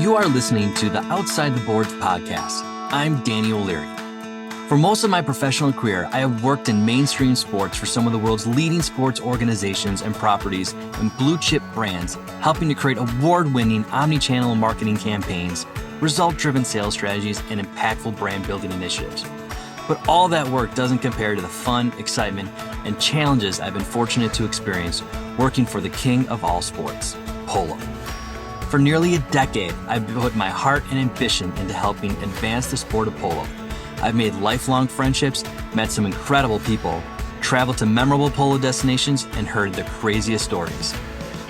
You are listening to the Outside the Boards podcast. I'm Danny O'Leary. For most of my professional career, I have worked in mainstream sports for some of the world's leading sports organizations and properties and blue-chip brands, helping to create award-winning omni-channel marketing campaigns, result-driven sales strategies, and impactful brand-building initiatives. But all that work doesn't compare to the fun, excitement, and challenges I've been fortunate to experience working for the king of all sports, polo. For nearly a decade, I've put my heart and ambition into helping advance the sport of polo. I've made lifelong friendships, met some incredible people, traveled to memorable polo destinations, and heard the craziest stories.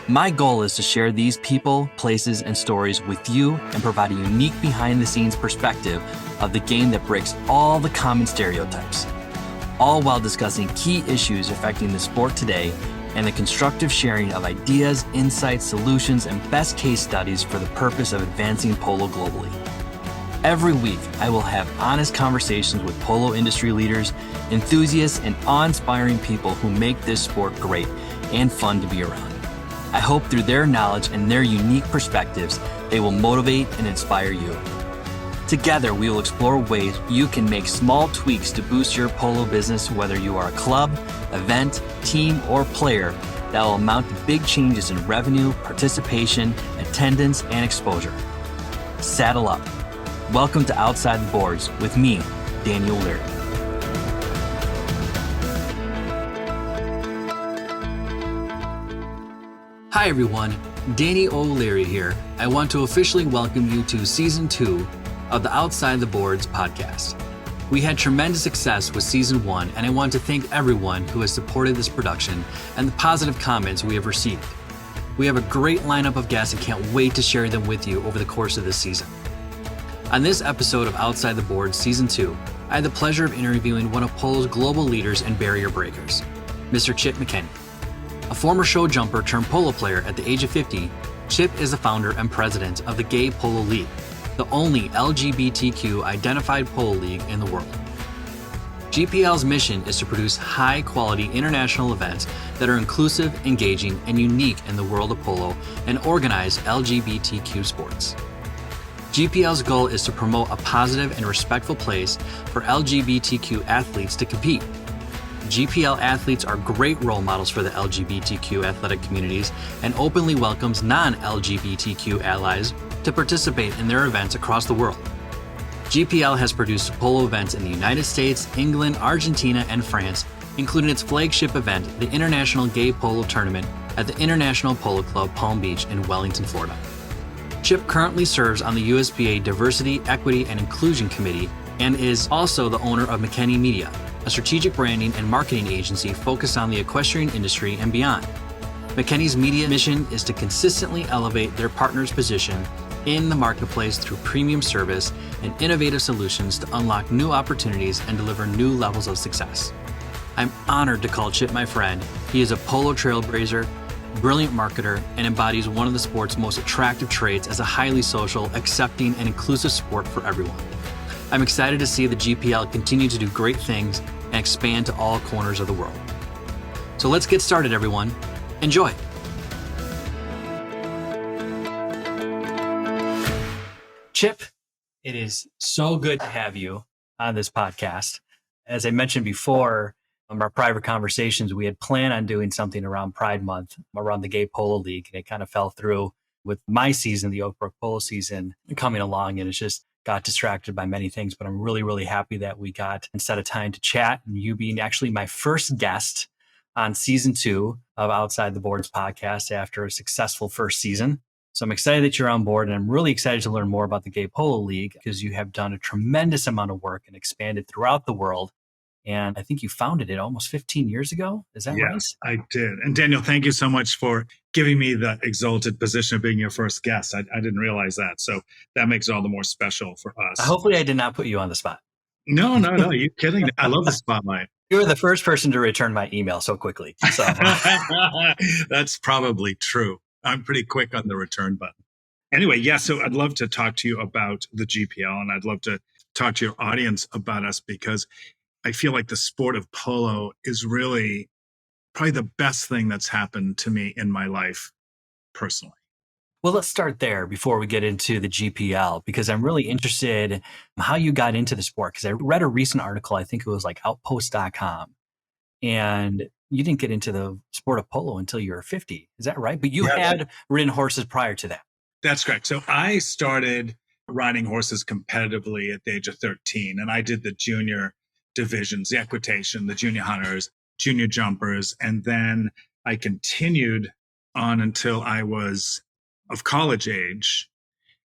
My goal is to share these people, places, and stories with you and provide a unique behind-the-scenes perspective of the game that breaks all the common stereotypes, all while discussing key issues affecting the sport today and the constructive sharing of ideas, insights, solutions, and best case studies for the purpose of advancing polo globally. Every week, I will have honest conversations with polo industry leaders, enthusiasts, and awe-inspiring people who make this sport great and fun to be around. I hope through their knowledge and their unique perspectives, they will motivate and inspire you. Together, we will explore ways you can make small tweaks to boost your polo business, whether you are a club, event, team, or player, that will amount to big changes in revenue, participation, attendance, and exposure. Saddle up. Welcome to Outside the Boards with me, Daniel O'Leary. Hi everyone, Danny O'Leary here. I want to officially welcome you to Season 2 of the Outside the Boards podcast. We had tremendous success with Season 1, and I want to thank everyone who has supported this production and the positive comments we have received. We have a great lineup of guests and can't wait to share them with you over the course of this season. On this episode of Outside the Boards Season 2, I had the pleasure of interviewing one of polo's global leaders and barrier breakers, Mr. Chip McKenney. A former show jumper turned polo player at the age of 50, Chip is the founder and president of the Gay Polo League, the only LGBTQ identified polo league in the world. GPL's mission is to produce high-quality international events that are inclusive, engaging, and unique in the world of polo and organize LGBTQ sports. GPL's goal is to promote a positive and respectful place for LGBTQ athletes to compete. GPL athletes are great role models for the LGBTQ athletic communities and openly welcomes non-LGBTQ allies to participate in their events across the world. GPL has produced polo events in the United States, England, Argentina, and France, including its flagship event, the International Gay Polo Tournament at the International Polo Club Palm Beach in Wellington, Florida. Chip currently serves on the USPA Diversity, Equity, and Inclusion Committee and is also the owner of McKenney Media, a strategic branding and marketing agency focused on the equestrian industry and beyond. McKenney's media mission is to consistently elevate their partners' position in the marketplace through premium service and innovative solutions to unlock new opportunities and deliver new levels of success. I'm honored to call Chip my friend. He is a polo trailblazer, brilliant marketer, and embodies one of the sport's most attractive traits as a highly social, accepting, and inclusive sport for everyone. I'm excited to see the GPL continue to do great things and expand to all corners of the world. So let's get started, everyone. Enjoy. Chip, it is so good to have you on this podcast. As I mentioned before, our private conversations, we had planned on doing something around Pride Month, around the Gay Polo League, and it kind of fell through with my season, the Oak Brook Polo season, coming along, and it just got distracted by many things. But I'm really, really happy that we got and set a time to chat, and you being actually my first guest on Season 2 of Outside the Boards podcast after a successful first season. So I'm excited that you're on board, and I'm really excited to learn more about the Gay Polo League because you have done a tremendous amount of work and expanded throughout the world. And I think you founded it almost 15 years ago. Is that right? Yes, I did. And Daniel, thank you so much for giving me the exalted position of being your first guest. I didn't realize that. So that makes it all the more special for us. Hopefully I did not put you on the spot. No. You're kidding. I love the spotlight. You were the first person to return my email so quickly. So That's probably true. I'm pretty quick on the return button. Anyway, yeah, so I'd love to talk to you about the GPL, and I'd love to talk to your audience about us because I feel like the sport of polo is really probably the best thing that's happened to me in my life personally. Well, let's start there before we get into the GPL, because I'm really interested in how you got into the sport. Because I read a recent article, I think it was like outpost.com, and you didn't get into the sport of polo until you were 50. Is that right? But you Yeah, had ridden horses prior to that. that's correct. So I started riding horses competitively at the age of 13, and I did the junior divisions, the equitation, the junior hunters, junior jumpers, and then I continued on until I was of college age.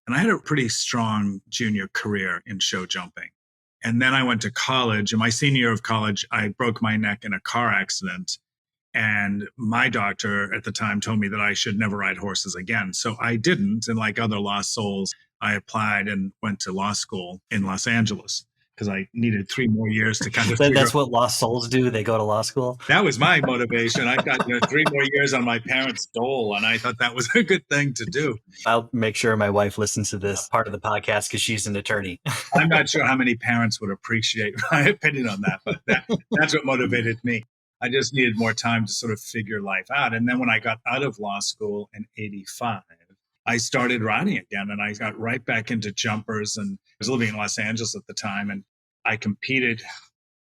And I had a pretty strong junior career in show jumping. And then I went to college. In my senior year of college, I broke my neck in a car accident. And my doctor at the time told me that I should never ride horses again. So I didn't. And like other lost souls, I applied and went to law school in Los Angeles because I needed 3 more years to kind of figure That's what lost souls do. They go to law school. That was my motivation. I got 3 more years on my parents' dole, and I thought that was a good thing to do. I'll make sure my wife listens to this part of the podcast because she's an attorney. I'm not sure how many parents would appreciate my opinion on that, but that's what motivated me. I just needed more time to sort of figure life out. And then when I got out of law school in 85, I started riding again, and I got right back into jumpers. And I was living in Los Angeles at the time, and I competed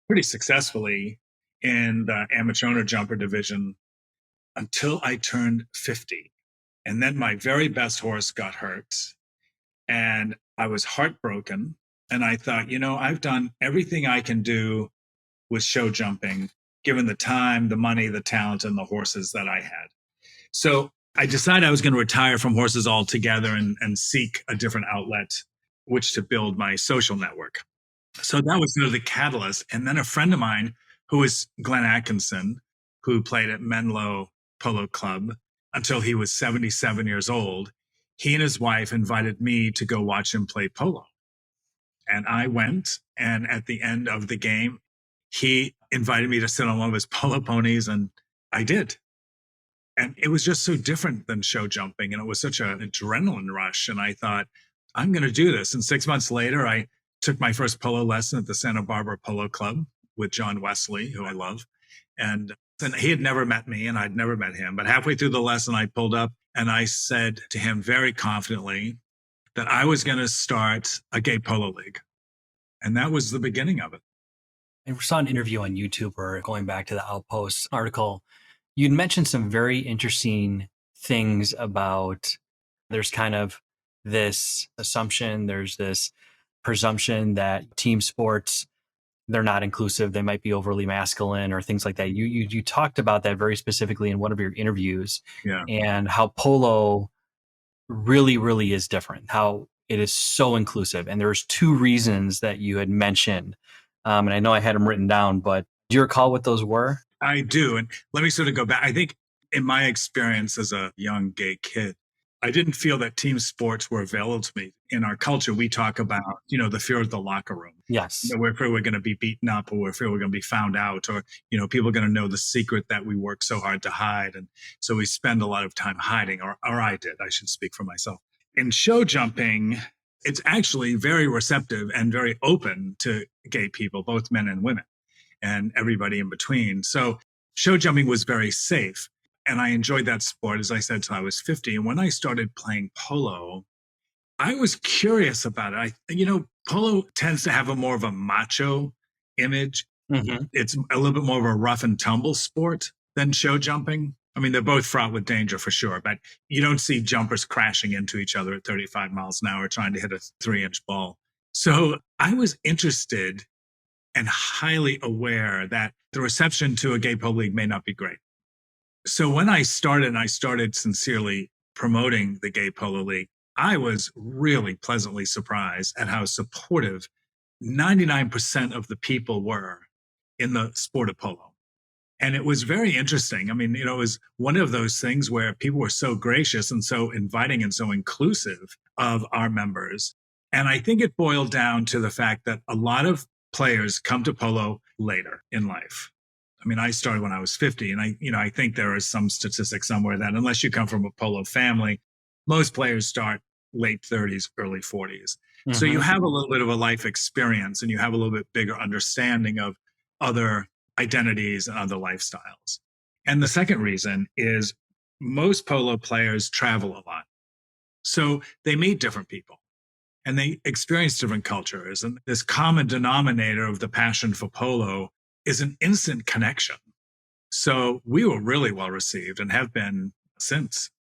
pretty successfully in the amateur owner jumper division until I turned 50. And then my very best horse got hurt, and I was heartbroken. And I thought, I've done everything I can do with show jumping, given the time, the money, the talent, and the horses that I had. So I decided I was going to retire from horses altogether and seek a different outlet, which to build my social network. So that was sort of the catalyst. And then a friend of mine, who was Glenn Atkinson, who played at Menlo Polo Club until he was 77 years old, he and his wife invited me to go watch him play polo. And I went, and at the end of the game, he invited me to sit on one of his polo ponies, and I did. And it was just so different than show jumping, and it was such an adrenaline rush. And I thought, I'm going to do this. And 6 months later, I took my first polo lesson at the Santa Barbara Polo Club with John Wesley, who I love. And he had never met me, and I'd never met him. But halfway through the lesson, I pulled up and I said to him very confidently that I was going to start a gay polo league. And that was the beginning of it. I saw an interview on YouTube, or going back to the Outpost article, you'd mentioned some very interesting things about there's kind of this assumption, there's this presumption that team sports, they're not inclusive, they might be overly masculine or things like that. You talked about that very specifically in one of your interviews, and how polo really, really is different, how it is so inclusive. And there's 2 reasons that you had mentioned. And I know I had them written down, but do you recall what those were? I do. And let me sort of go back. I think in my experience as a young gay kid, I didn't feel that team sports were available to me. In our culture, we talk about, the fear of the locker room. Yes. We're afraid we're going to be beaten up, or we're afraid we're going to be found out, or, people are going to know the secret that we work so hard to hide. And so we spend a lot of time hiding, or I did. I should speak for myself. In show jumping, it's actually very receptive and very open to gay people, both men and women, and everybody in between. So show jumping was very safe. And I enjoyed that sport, as I said, till I was 50. And when I started playing polo, I was curious about it. Polo tends to have more of a macho image. Mm-hmm. It's a little bit more of a rough and tumble sport than show jumping. I mean, they're both fraught with danger for sure, but you don't see jumpers crashing into each other at 35 miles an hour trying to hit a 3-inch ball. So I was interested and highly aware that the reception to a gay polo league may not be great. So when I started sincerely promoting the Gay Polo League, I was really pleasantly surprised at how supportive 99% of the people were in the sport of polo. And it was very interesting. I mean, it was one of those things where people were so gracious and so inviting and so inclusive of our members. And I think it boiled down to the fact that a lot of players come to polo later in life. I mean, I started when I was 50, and I think there is some statistic somewhere that unless you come from a polo family, most players start late 30s, early 40s. Mm-hmm. So you have a little bit of a life experience, and you have a little bit bigger understanding of other identities and other lifestyles. And the second reason is most polo players travel a lot. So they meet different people and they experience different cultures. And this common denominator of the passion for polo is an instant connection. So we were really well received and have been since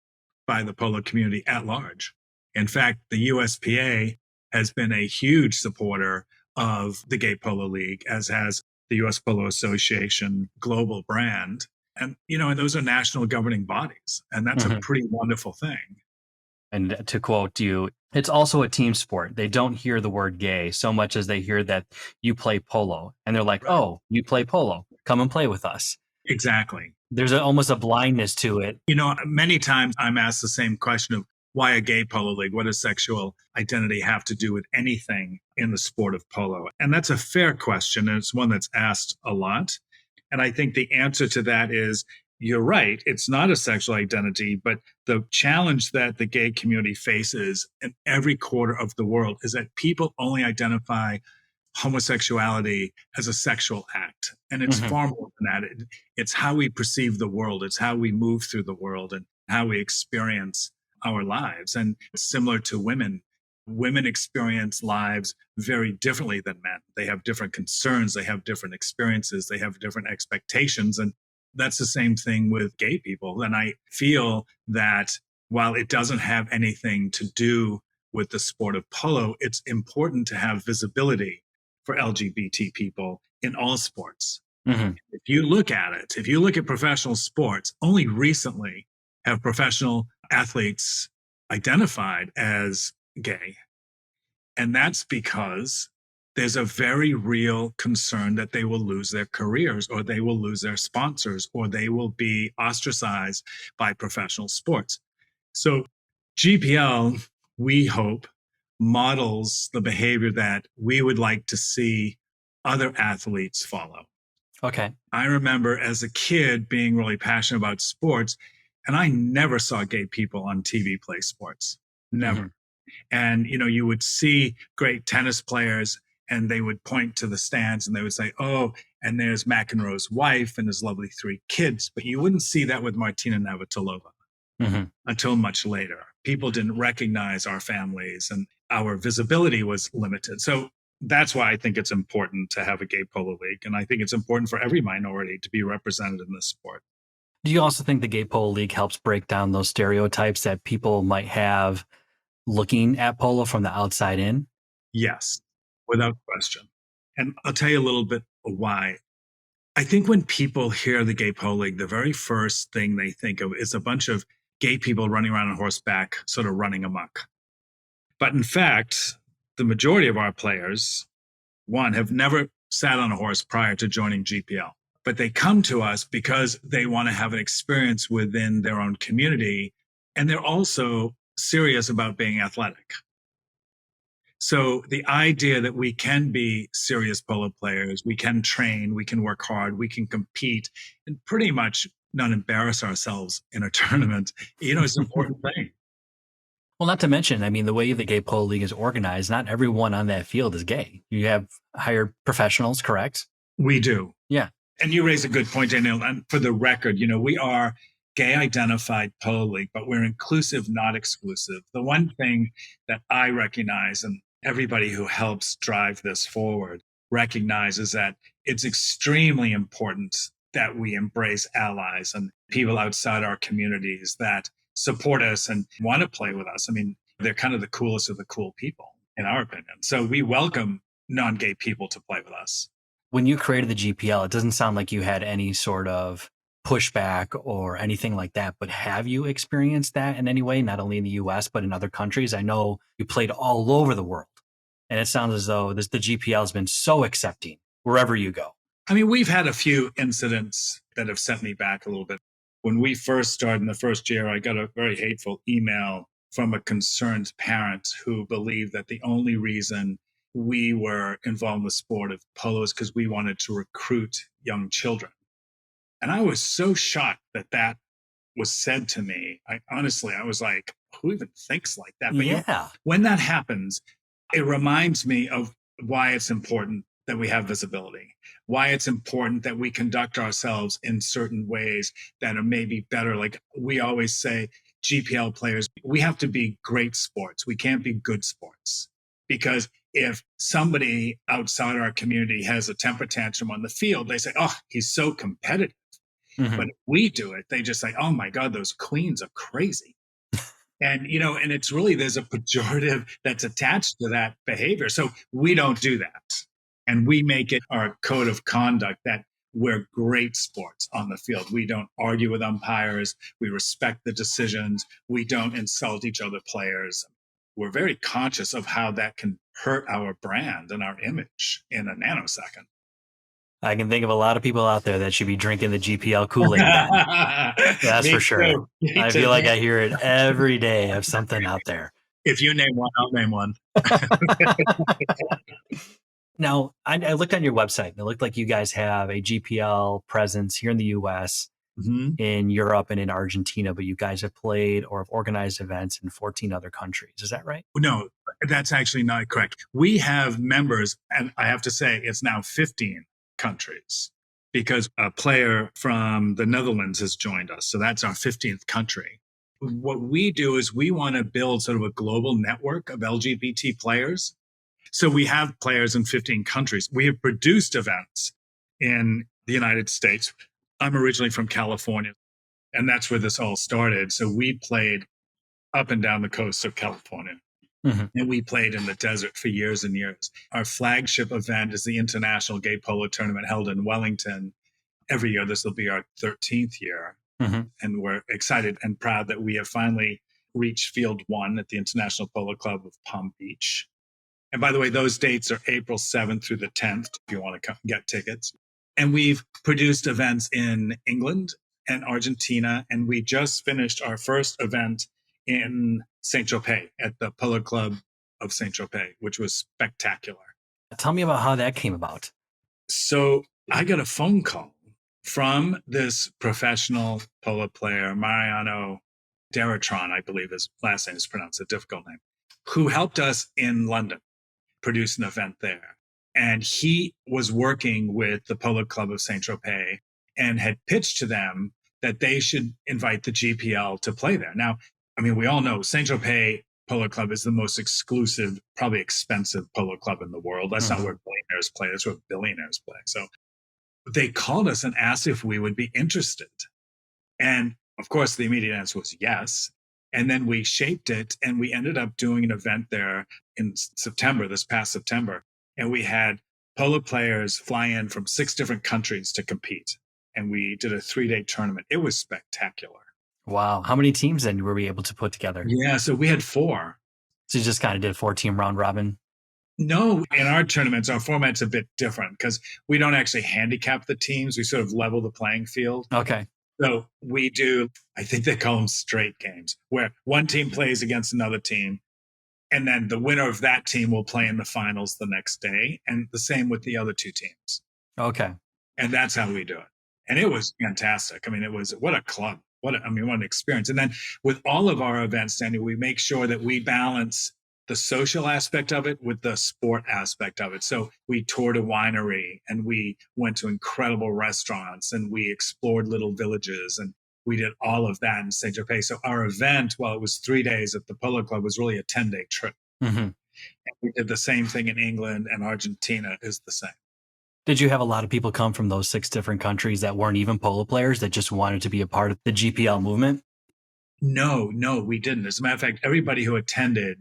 by the polo community at large. In fact, the USPA has been a huge supporter of the Gay Polo League, as has the US Polo Association global brand. And, and those are national governing bodies. And that's a pretty wonderful thing. And to quote you, it's also a team sport. They don't hear the word gay so much as they hear that you play polo. And they're like, right. Oh, you play polo. Come and play with us. Exactly. There's almost a blindness to it. Many times I'm asked the same question of why a gay polo league? What does sexual identity have to do with anything in the sport of polo? And that's a fair question. And it's one that's asked a lot. And I think the answer to that is, you're right. It's not a sexual identity, but the challenge that the gay community faces in every quarter of the world is that people only identify homosexuality as a sexual act. And it's far more than that. It's how we perceive the world. It's how we move through the world and how we experience our lives. And similar to women, women experience lives very differently than men. They have different concerns. They have different experiences. They have different expectations. And that's the same thing with gay people. And I feel that while it doesn't have anything to do with the sport of polo, it's important to have visibility for LGBT people in all sports. If you look at it, if you look at professional sports, only recently have professional athletes identified as gay. And that's because there's a very real concern that they will lose their careers or they will lose their sponsors or they will be ostracized by professional sports. So GPL, we hope, models the behavior that we would like to see other athletes follow. Okay. I remember as a kid being really passionate about sports, and I never saw gay people on TV play sports. Never. And, you would see great tennis players and they would point to the stands and they would say, oh, and there's McEnroe's wife and his lovely 3 kids. But you wouldn't see that with Martina Navratilova until much later. People didn't recognize our families and our visibility was limited. So that's why I think it's important to have a gay polo league. And I think it's important for every minority to be represented in this sport. Do you also think the Gay Polo League helps break down those stereotypes that people might have looking at polo from the outside in? Yes, without question. And I'll tell you a little bit why. I think when people hear the Gay Polo League, the very first thing they think of is a bunch of gay people running around on horseback, sort of running amok. But in fact, the majority of our players, one, have never sat on a horse prior to joining GPL. But they come to us because they want to have an experience within their own community. And they're also serious about being athletic. So the idea that we can be serious polo players, we can train, we can work hard, we can compete, and pretty much not embarrass ourselves in a tournament, is an important thing. Well, not to mention, the way the Gay Polo League is organized, not everyone on that field is gay. You have hired professionals, correct? We do. Yeah. And you raise a good point, Daniel. And for the record, we are gay identified polo league, but we're inclusive, not exclusive. The one thing that I recognize, and everybody who helps drive this forward recognizes, that it's extremely important that we embrace allies and people outside our communities that support us and want to play with us. They're kind of the coolest of the cool people, in our opinion. So we welcome non-gay people to play with us. When you created the GPL, it doesn't sound like you had any sort of pushback or anything like that, but have you experienced that in any way, not only in the US, but in other countries? I know you played all over the world, and it sounds as though the GPL has been so accepting wherever you go. We've had a few incidents that have sent me back a little bit. When we first started in the first year, I got a very hateful email from a concerned parent who believed that the only reason we were involved in the sport of polo is because we wanted to recruit young children. And I was so shocked that that was said to me. I was like, who even thinks like that? But yeah. When that happens, it reminds me of why it's important that we have visibility, why it's important that we conduct ourselves in certain ways that are maybe better. Like we always say, GPL players, we have to be great sports. We can't be good sports, because if somebody outside our community has a temper tantrum on the field, they say, oh, he's so competitive. Mm-hmm. But if we do it, they just say, oh my God, those queens are crazy. And, and it's really, there's a pejorative that's attached to that behavior. So we don't do that. And we make it our code of conduct that we're great sports on the field. We don't argue with umpires. We respect the decisions. We don't insult each other players. We're very conscious of how that can hurt our brand and our image in a nanosecond. I can think of a lot of people out there that should be drinking the GPL Kool-Aid then. That's for sure. I feel like I hear it every day of something out there. If you name one, I'll name one. Now, I looked on your website and it looked like you guys have a GPL presence here in the US, in Europe, and in Argentina, but you guys have played or have organized events in 14 other countries. Is that right? No, that's actually not correct. We have members, and I have to say it's now 15 countries, because a player from the Netherlands has joined us. So that's our 15th country. What we do is we want to build sort of a global network of LGBT players. So we have players in 15 countries. We have produced events in the United States. I'm originally from California, and that's where this all started. So we played up and down the coast of California. And we played in the desert for years and years. Our flagship event is the International Gay Polo Tournament held in Wellington every year. This will be our 13th year. And we're excited and proud that we have finally reached Field 1 at the International Polo Club of Palm Beach. And by the way, those dates are April 7th through the 10th, if you want to come get tickets. And we've produced events in England and Argentina. And we just finished our first event in Saint-Tropez at the Polo Club of Saint-Tropez, which was spectacular. Tell me about how that came about. So I got a phone call from this professional polo player, Mariano Deratron, I believe his last name is pronounced, a difficult name, who helped us in London produce an event there. And he was working with the Polo Club of Saint-Tropez and had pitched to them that they should invite the GPL to play there. Now, I mean, we all know Saint-Tropez Polo Club is the most exclusive, probably expensive polo club in the world. That's not where billionaires play. That's where billionaires play. So they called us and asked if we would be interested. And of course, the immediate answer was yes. And then we shaped it, and we ended up doing an event there in September, this past September. And we had polo players fly in from 6 different countries to compete. And we did a 3-day tournament. It was spectacular. Wow. How many teams then were we able to put together? Yeah, so we had 4. So you just kind of did 4-team round robin? No, in our tournaments, our format's a bit different because we don't actually handicap the teams. We sort of level the playing field. Okay. So we do, I think they call them straight games, where one team plays against another team, and then the winner of that team will play in the finals the next day, and the same with the other 2 teams. Okay. And that's how we do it. And it was fantastic. I mean, what a club. What an experience. And then with all of our events, Sandy, we make sure that we balance the social aspect of it with the sport aspect of it. So we toured a winery, and we went to incredible restaurants, and we explored little villages, and we did all of that in Saint-Tropez. So our event, while it was 3 days at the Polo Club, was really a 10-day trip. And we did the same thing in England, and Argentina is the same. Did you have a lot of people come from those 6 different countries that weren't even polo players that just wanted to be a part of the GPL movement? No, we didn't. As a matter of fact, everybody who attended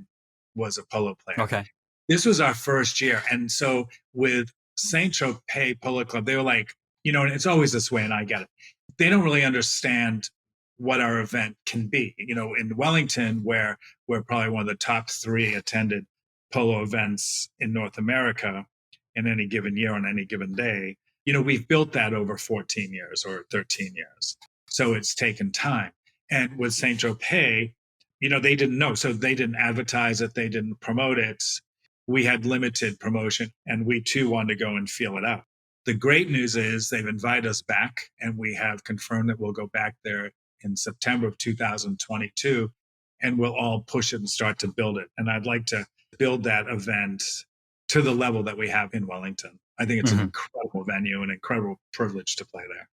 was a polo player. Okay. This was our first year. And so with Saint-Tropez Polo Club, they were like, and it's always this way, and I get it. They don't really understand what our event can be. In Wellington, where we're probably one of the top 3 attended polo events in North America in any given year on any given day, we've built that over 14 years or 13 years. So it's taken time. And with Saint-Tropez, they didn't know. So they didn't advertise it. They didn't promote it. We had limited promotion, and we too wanted to go and feel it out. The great news is they've invited us back, and we have confirmed that we'll go back there in September of 2022, and we'll all push it and start to build it. And I'd like to build that event to the level that we have in Wellington. I think it's an incredible venue, an incredible privilege to play there.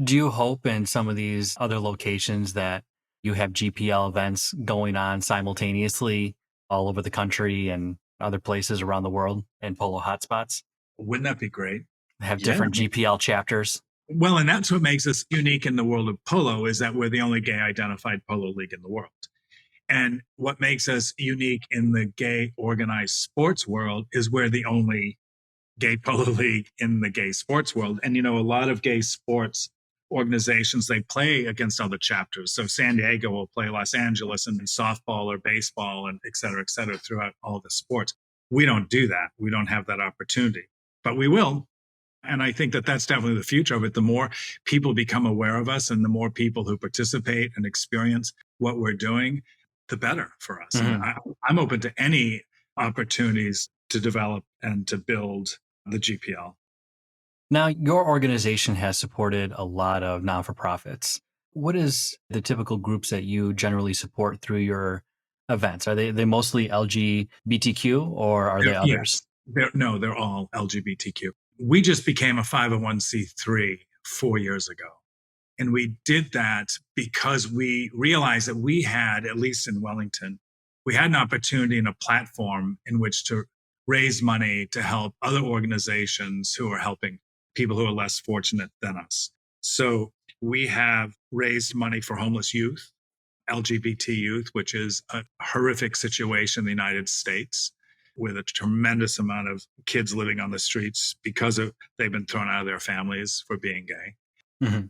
Do you hope in some of these other locations that You have GPL events going on simultaneously all over the country and other places around the world and polo hotspots. Wouldn't that be great? Have Yeah. different GPL chapters. Well, and that's what makes us unique in the world of polo is that we're the only gay identified polo league in the world. And what makes us unique in the gay organized sports world is we're the only gay polo league in the gay sports world. And, a lot of gay sports organizations, they play against other chapters. So San Diego will play Los Angeles in softball or baseball and et cetera, throughout all the sports. We don't do that. We don't have that opportunity, but we will. And I think that that's definitely the future of it. The more people become aware of us and the more people who participate and experience what we're doing, the better for us. Mm-hmm. And I'm open to any opportunities to develop and to build the GPL. Now, your organization has supported a lot of non-for-profits. What is the typical groups that you generally support through your events? Are they mostly LGBTQ or are they others? Yes. They're all LGBTQ. We just became a 501c3 4 years ago. And we did that because we realized that we had, at least in Wellington, we had an opportunity and a platform in which to raise money to help other organizations who are helping people who are less fortunate than us. So we have raised money for homeless youth, LGBT youth, which is a horrific situation in the United States with a tremendous amount of kids living on the streets because they've been thrown out of their families for being gay. Mm-hmm.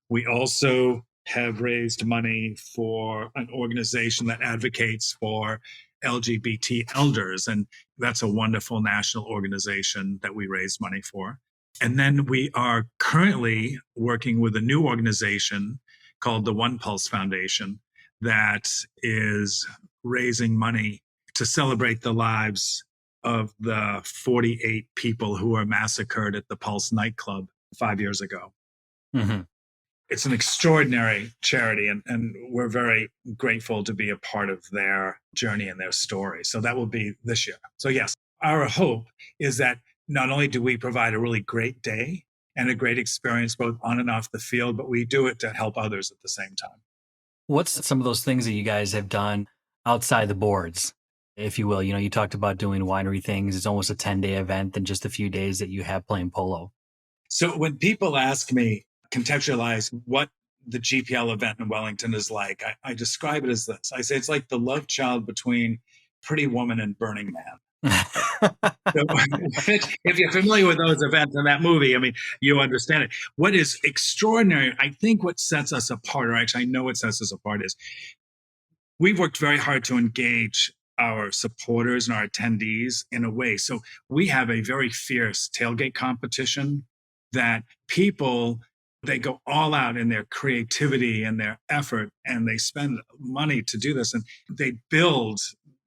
We also have raised money for an organization that advocates for LGBT elders. And that's a wonderful national organization that we raise money for. And then we are currently working with a new organization called the One Pulse Foundation that is raising money to celebrate the lives of the 48 people who were massacred at the Pulse nightclub 5 years ago. Mm-hmm. It's an extraordinary charity, and we're very grateful to be a part of their journey and their story. So that will be this year. So yes, our hope is that not only do we provide a really great day and a great experience both on and off the field, but we do it to help others at the same time. What's some of those things that you guys have done outside the boards, if you will? You talked about doing winery things. It's almost a 10-day event than just a few days that you have playing polo. So when people ask me, contextualize what the GPL event in Wellington is like, I describe it as this. I say it's like the love child between Pretty Woman and Burning Man. So, if you're familiar with those events and that movie, you understand it. What is extraordinary, I think what sets us apart, or actually I know what sets us apart, is we've worked very hard to engage our supporters and our attendees in a way. So we have a very fierce tailgate competition that people, they go all out in their creativity and their effort, and they spend money to do this. And they build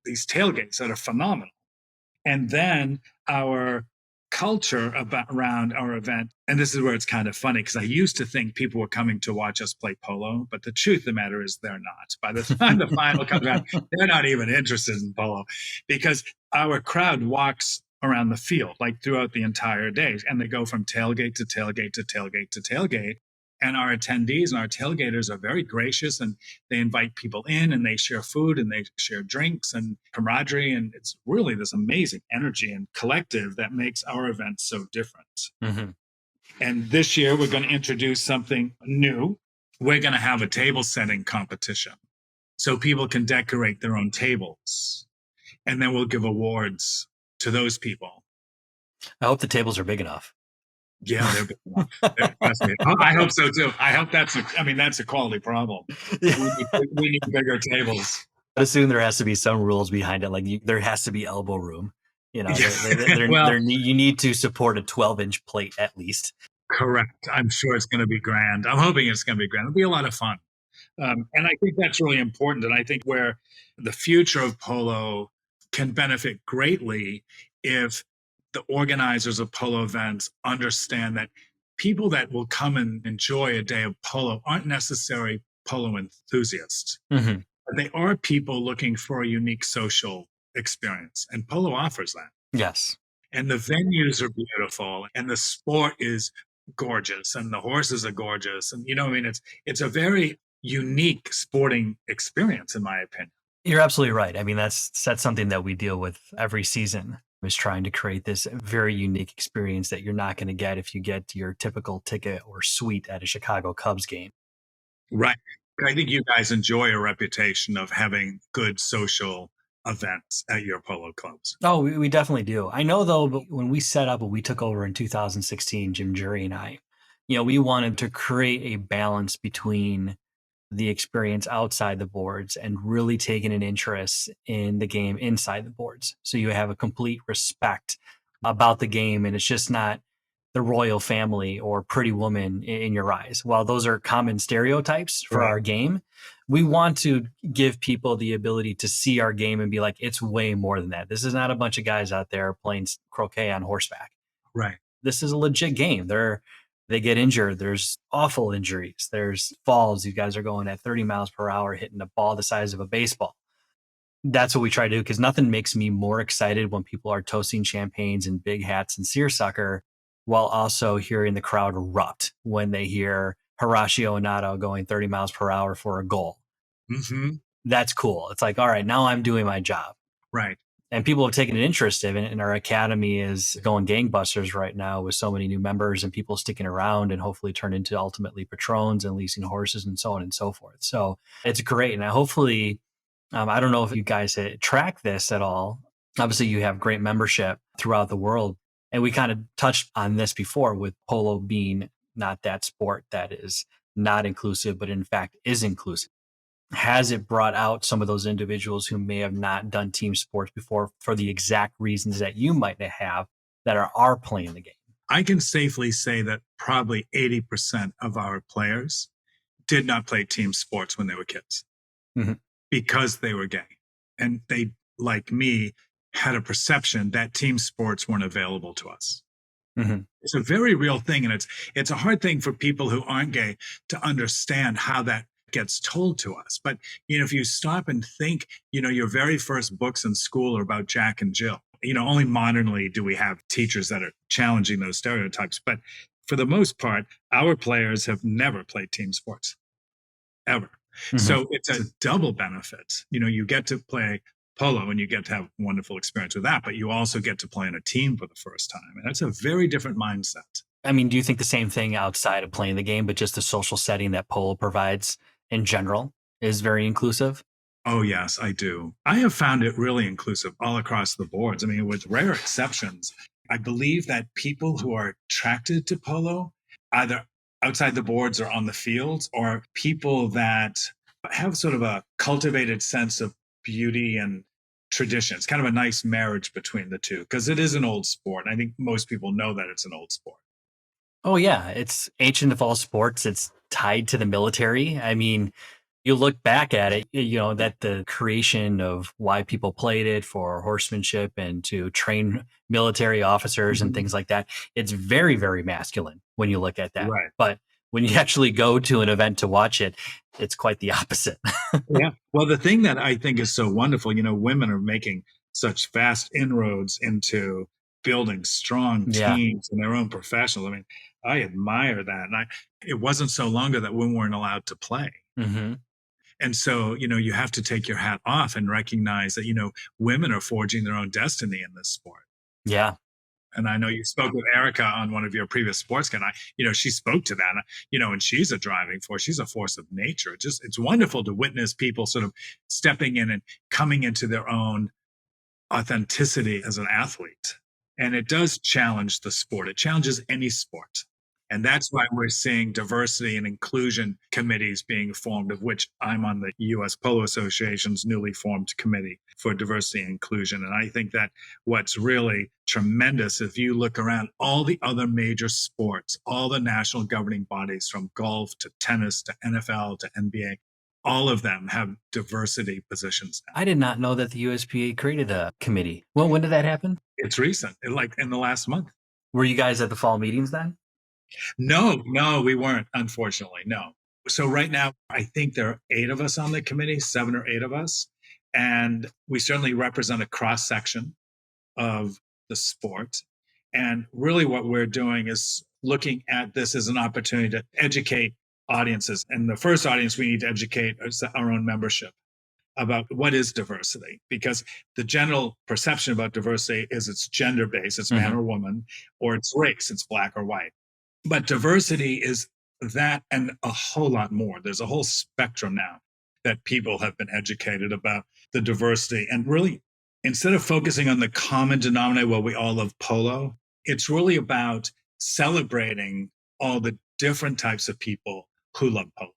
these tailgates that are phenomenal. And then our culture around our event, and this is where it's kind of funny, because I used to think people were coming to watch us play polo, but the truth of the matter is they're not. By the time the final comes around, they're not even interested in polo, because our crowd walks around the field like throughout the entire day, and they go from tailgate to tailgate to tailgate to tailgate. And our attendees and our tailgaters are very gracious, and they invite people in, and they share food, and they share drinks and camaraderie. And it's really this amazing energy and collective that makes our event so different. Mm-hmm. And this year, we're going to introduce something new. We're going to have a table setting competition so people can decorate their own tables. And then we'll give awards to those people. I hope the tables are big enough. Yeah, they're big enough. I hope so too. I hope that's a quality problem. We need bigger tables. I assume there has to be some rules behind it. Like there has to be elbow room. You need to support a 12-inch plate at least. Correct. I'm sure it's going to be grand. I'm hoping it's going to be grand. It'll be a lot of fun. And I think that's really important. And I think where the future of polo can benefit greatly if the organizers of polo events understand that people that will come and enjoy a day of polo aren't necessarily polo enthusiasts. Mm-hmm. But they are people looking for a unique social experience. And polo offers that. Yes. And the venues are beautiful, and the sport is gorgeous, and the horses are gorgeous. And, it's a very unique sporting experience, in my opinion. You're absolutely right. I mean, that's something that we deal with every season, is trying to create this very unique experience that you're not going to get if you get your typical ticket or suite at a Chicago Cubs game. Right. I think you guys enjoy a reputation of having good social events at your polo clubs. Oh, we definitely do. I know though, but when we set up, when we took over in 2016, Jim Jury and I, we wanted to create a balance between the experience outside the boards and really taking an interest in the game inside the boards. So you have a complete respect about the game, and it's just not the royal family or pretty woman in your eyes. While those are common stereotypes for Right. our game, we want to give people the ability to see our game and be like, it's way more than that. This is not a bunch of guys out there playing croquet on horseback. Right. This is a legit game. They get injured. There's awful injuries. There's falls. You guys are going at 30 miles per hour, hitting a ball the size of a baseball. That's what we try to do, because nothing makes me more excited when people are toasting champagnes and big hats and seersucker, while also hearing the crowd erupt when they hear Horacio Inato going 30 miles per hour for a goal. Mm-hmm. That's cool. It's like, all right, now I'm doing my job. Right. And people have taken an interest in it, and our academy is going gangbusters right now with so many new members and people sticking around, and hopefully turn into ultimately patrons and leasing horses and so on and so forth. So it's great. And hopefully, I don't know if you guys track this at all. Obviously, you have great membership throughout the world. And we kind of touched on this before, with polo being not that sport that is not inclusive, but in fact is inclusive. Has it brought out some of those individuals who may have not done team sports before for the exact reasons that you might have, that are playing the game? I can safely say that probably 80% of our players did not play team sports when they were kids, mm-hmm. because they were gay. And they, like me, had a perception that team sports weren't available to us. Mm-hmm. It's a very real thing. And it's a hard thing for people who aren't gay to understand how that gets told to us. But, if you stop and think, your very first books in school are about Jack and Jill. Only modernly do we have teachers that are challenging those stereotypes. But for the most part, our players have never played team sports, ever. Mm-hmm. So it's a double benefit. You get to play polo and you get to have a wonderful experience with that, but you also get to play in a team for the first time. And that's a very different mindset. I mean, do you think the same thing outside of playing the game, but just the social setting that polo provides in general is very inclusive? Oh, yes, I do. I have found it really inclusive all across the boards. I mean, with rare exceptions, I believe that people who are attracted to polo, either outside the boards or on the fields, or people that have sort of a cultivated sense of beauty and tradition. It's kind of a nice marriage between the two, because it is an old sport. And I think most people know that it's an old sport. Oh, yeah. It's ancient of all sports. It's tied to the military. I mean, you look back at it, that the creation of why people played it for horsemanship and to train military officers mm-hmm. and things like that. It's very, very masculine when you look at that. Right. But when you actually go to an event to watch it, it's quite the opposite. Yeah. Well, the thing that I think is so wonderful, women are making such fast inroads into building strong teams in their own professionals. I mean, I admire that. And it wasn't so long ago that women weren't allowed to play. Mm-hmm. And so, you have to take your hat off and recognize that, women are forging their own destiny in this sport. Yeah. And I know you spoke with Erica on one of your previous sports, and she spoke to that, and she's a driving force. She's a force of nature. It's wonderful to witness people sort of stepping in and coming into their own authenticity as an athlete. And it does challenge the sport. It challenges any sport. And that's why we're seeing diversity and inclusion committees being formed, of which I'm on the U.S. Polo Association's newly formed committee for diversity and inclusion. And I think that what's really tremendous, if you look around all the other major sports, all the national governing bodies from golf to tennis to NFL to NBA, all of them have diversity positions. I did not know that the USPA created a committee. Well, when did that happen? It's recent, like in the last month. Were you guys at the fall meetings then? No, we weren't, unfortunately, no. So right now, I think there are 8 of us on the committee, 7 or 8 of us. And we certainly represent a cross-section of the sport. And really what we're doing is looking at this as an opportunity to educate audiences. And the first audience we need to educate is our own membership about what is diversity, because the general perception about diversity is it's gender-based, it's man or woman, or it's race, it's black or white. But diversity is that and a whole lot more. There's a whole spectrum now that people have been educated about the diversity. And really, instead of focusing on the common denominator, well, we all love polo, it's really about celebrating all the different types of people who love polo.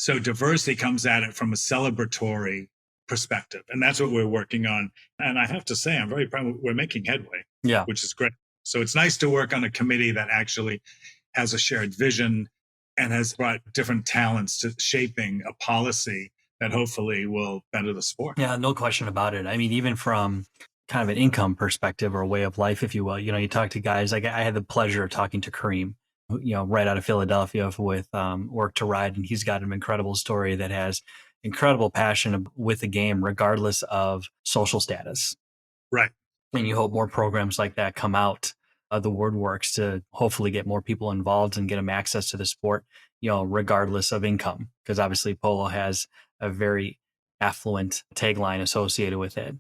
So diversity comes at it from a celebratory perspective. And that's what we're working on. And I have to say, I'm very proud we're making headway, which is great. So it's nice to work on a committee that actually has a shared vision and has brought different talents to shaping a policy that hopefully will better the sport. Yeah, no question about it. I mean, even from kind of an income perspective or a way of life, if you will, you talk to guys, like I had the pleasure of talking to Kareem, right out of Philadelphia with Work to Ride. And he's got an incredible story that has incredible passion with the game, regardless of social status. Right. And you hope more programs like that come out of the woodworks to hopefully get more people involved and get them access to the sport, regardless of income, because obviously polo has a very affluent tagline associated with it.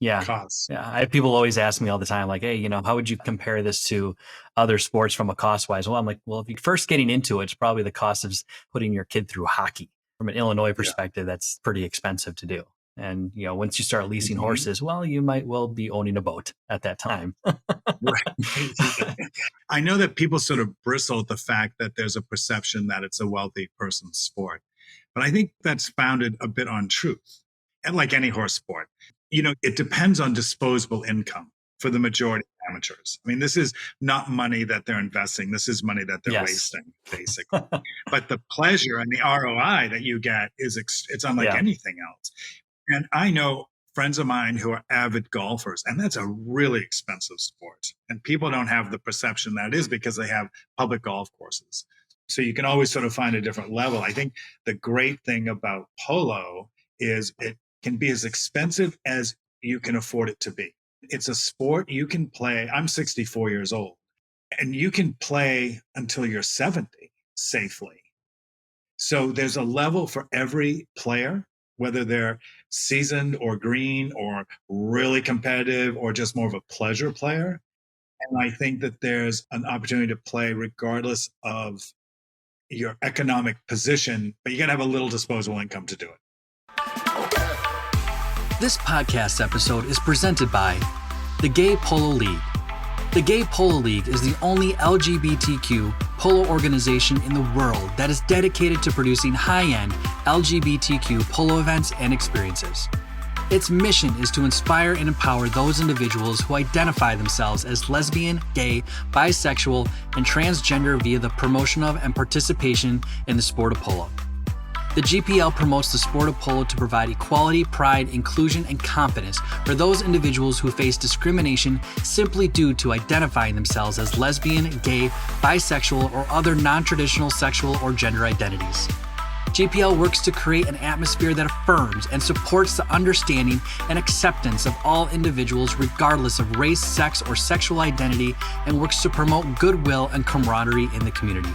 Yeah. Costs. Yeah. People always ask me all the time, like, hey, how would you compare this to other sports from a cost wise? Well, I'm like, well, if you're first getting into it, it's probably the cost of putting your kid through hockey. From an Illinois perspective, that's pretty expensive to do. And, once you start leasing horses, well, you might well be owning a boat at that time. Right. I know that people sort of bristle at the fact that there's a perception that it's a wealthy person's sport, but I think that's founded a bit on truth. And like any horse sport, it depends on disposable income for the majority of amateurs. I mean, this is not money that they're investing. This is money that they're wasting, basically. But the pleasure and the ROI that you get it's unlike anything else. And I know friends of mine who are avid golfers, and that's a really expensive sport. And people don't have the perception that it is because they have public golf courses. So you can always sort of find a different level. I think the great thing about polo is it can be as expensive as you can afford it to be. It's a sport you can play. I'm 64 years old, and you can play until you're 70 safely. So there's a level for every player, whether they're seasoned or green or really competitive or just more of a pleasure player. And I think that there's an opportunity to play regardless of your economic position, but you got to have a little disposable income to do it. This podcast episode is presented by the Gay Polo League. The Gay Polo League is the only LGBTQ polo organization in the world that is dedicated to producing high-end LGBTQ polo events and experiences. Its mission is to inspire and empower those individuals who identify themselves as lesbian, gay, bisexual, and transgender via the promotion of and participation in the sport of polo. The GPL promotes the sport of polo to provide equality, pride, inclusion, and confidence for those individuals who face discrimination simply due to identifying themselves as lesbian, gay, bisexual, or other non-traditional sexual or gender identities. GPL works to create an atmosphere that affirms and supports the understanding and acceptance of all individuals regardless of race, sex, or sexual identity, and works to promote goodwill and camaraderie in the community.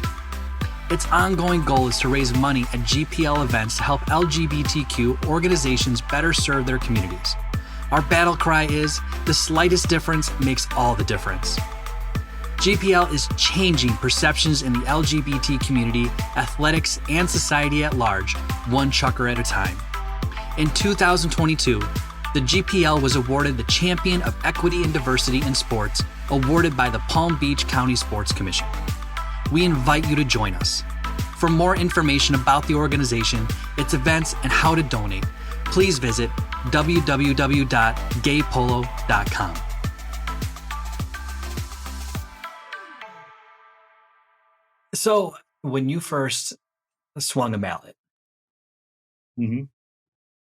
Its ongoing goal is to raise money at GPL events to help LGBTQ organizations better serve their communities. Our battle cry is, the slightest difference makes all the difference. GPL is changing perceptions in the LGBT community, athletics, and society at large, one chucker at a time. In 2022, the GPL was awarded the Champion of Equity and Diversity in Sports, awarded by the Palm Beach County Sports Commission. We invite you to join us. For more information about the organization, its events, and how to donate, please visit www.gaypolo.com. So, when you first swung a mallet, in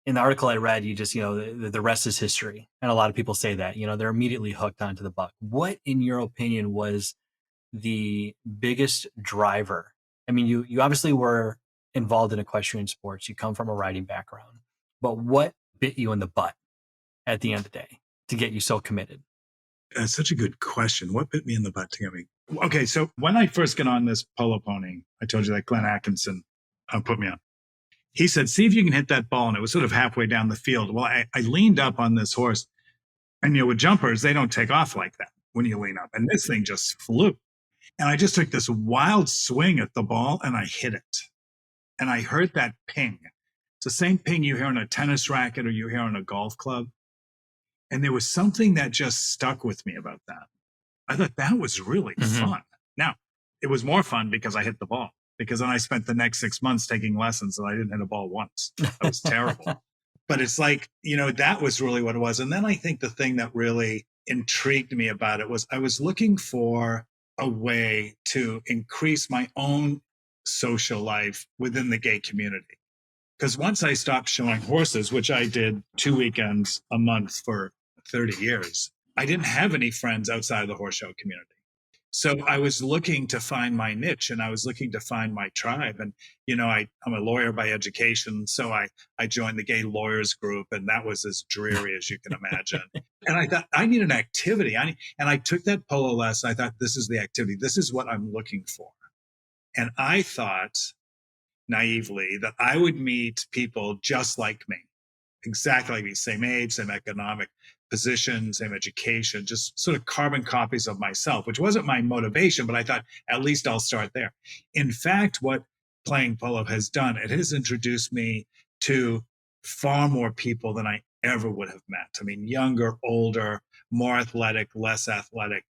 the article I read, you just, the rest is history. And a lot of people say that, they're immediately hooked onto the buck. What, in your opinion, was the biggest driver? I mean, you obviously were involved in equestrian sports. You come from a riding background, but what bit you in the butt at the end of the day to get you so committed? That's such a good question. What bit me in the butt to get me? Okay, so when I first got on this polo pony, I told you that Glenn Atkinson put me on. He said, see if you can hit that ball. And it was sort of halfway down the field. Well, I leaned up on this horse. And, with jumpers, they don't take off like that when you lean up. And this thing just flew. And I just took this wild swing at the ball and I hit it. And I heard that ping. It's the same ping you hear on a tennis racket or you hear on a golf club. And there was something that just stuck with me about that. I thought that was really fun. Now, it was more fun because I hit the ball, because then I spent the next 6 months taking lessons and I didn't hit a ball once. That was terrible. But it's like, that was really what it was. And then I think the thing that really intrigued me about it was I was looking for a way to increase my own social life within the gay community. Because once I stopped showing horses, which I did 2 weekends a month for 30 years, I didn't have any friends outside of the horse show community. So I was looking to find my niche and I was looking to find my tribe. And, I'm a lawyer by education. So I joined the gay lawyers group, and that was as dreary as you can imagine. And I thought I need an activity. And I took that polo lesson. I thought, this is the activity. This is what I'm looking for. And I thought naively that I would meet people just like me, exactly like me, same age, same economic position, same education, just sort of carbon copies of myself, which wasn't my motivation, but I thought at least I'll start there. In fact, what playing polo has done, it has introduced me to far more people than I ever would have met. I mean, younger, older, more athletic, less athletic,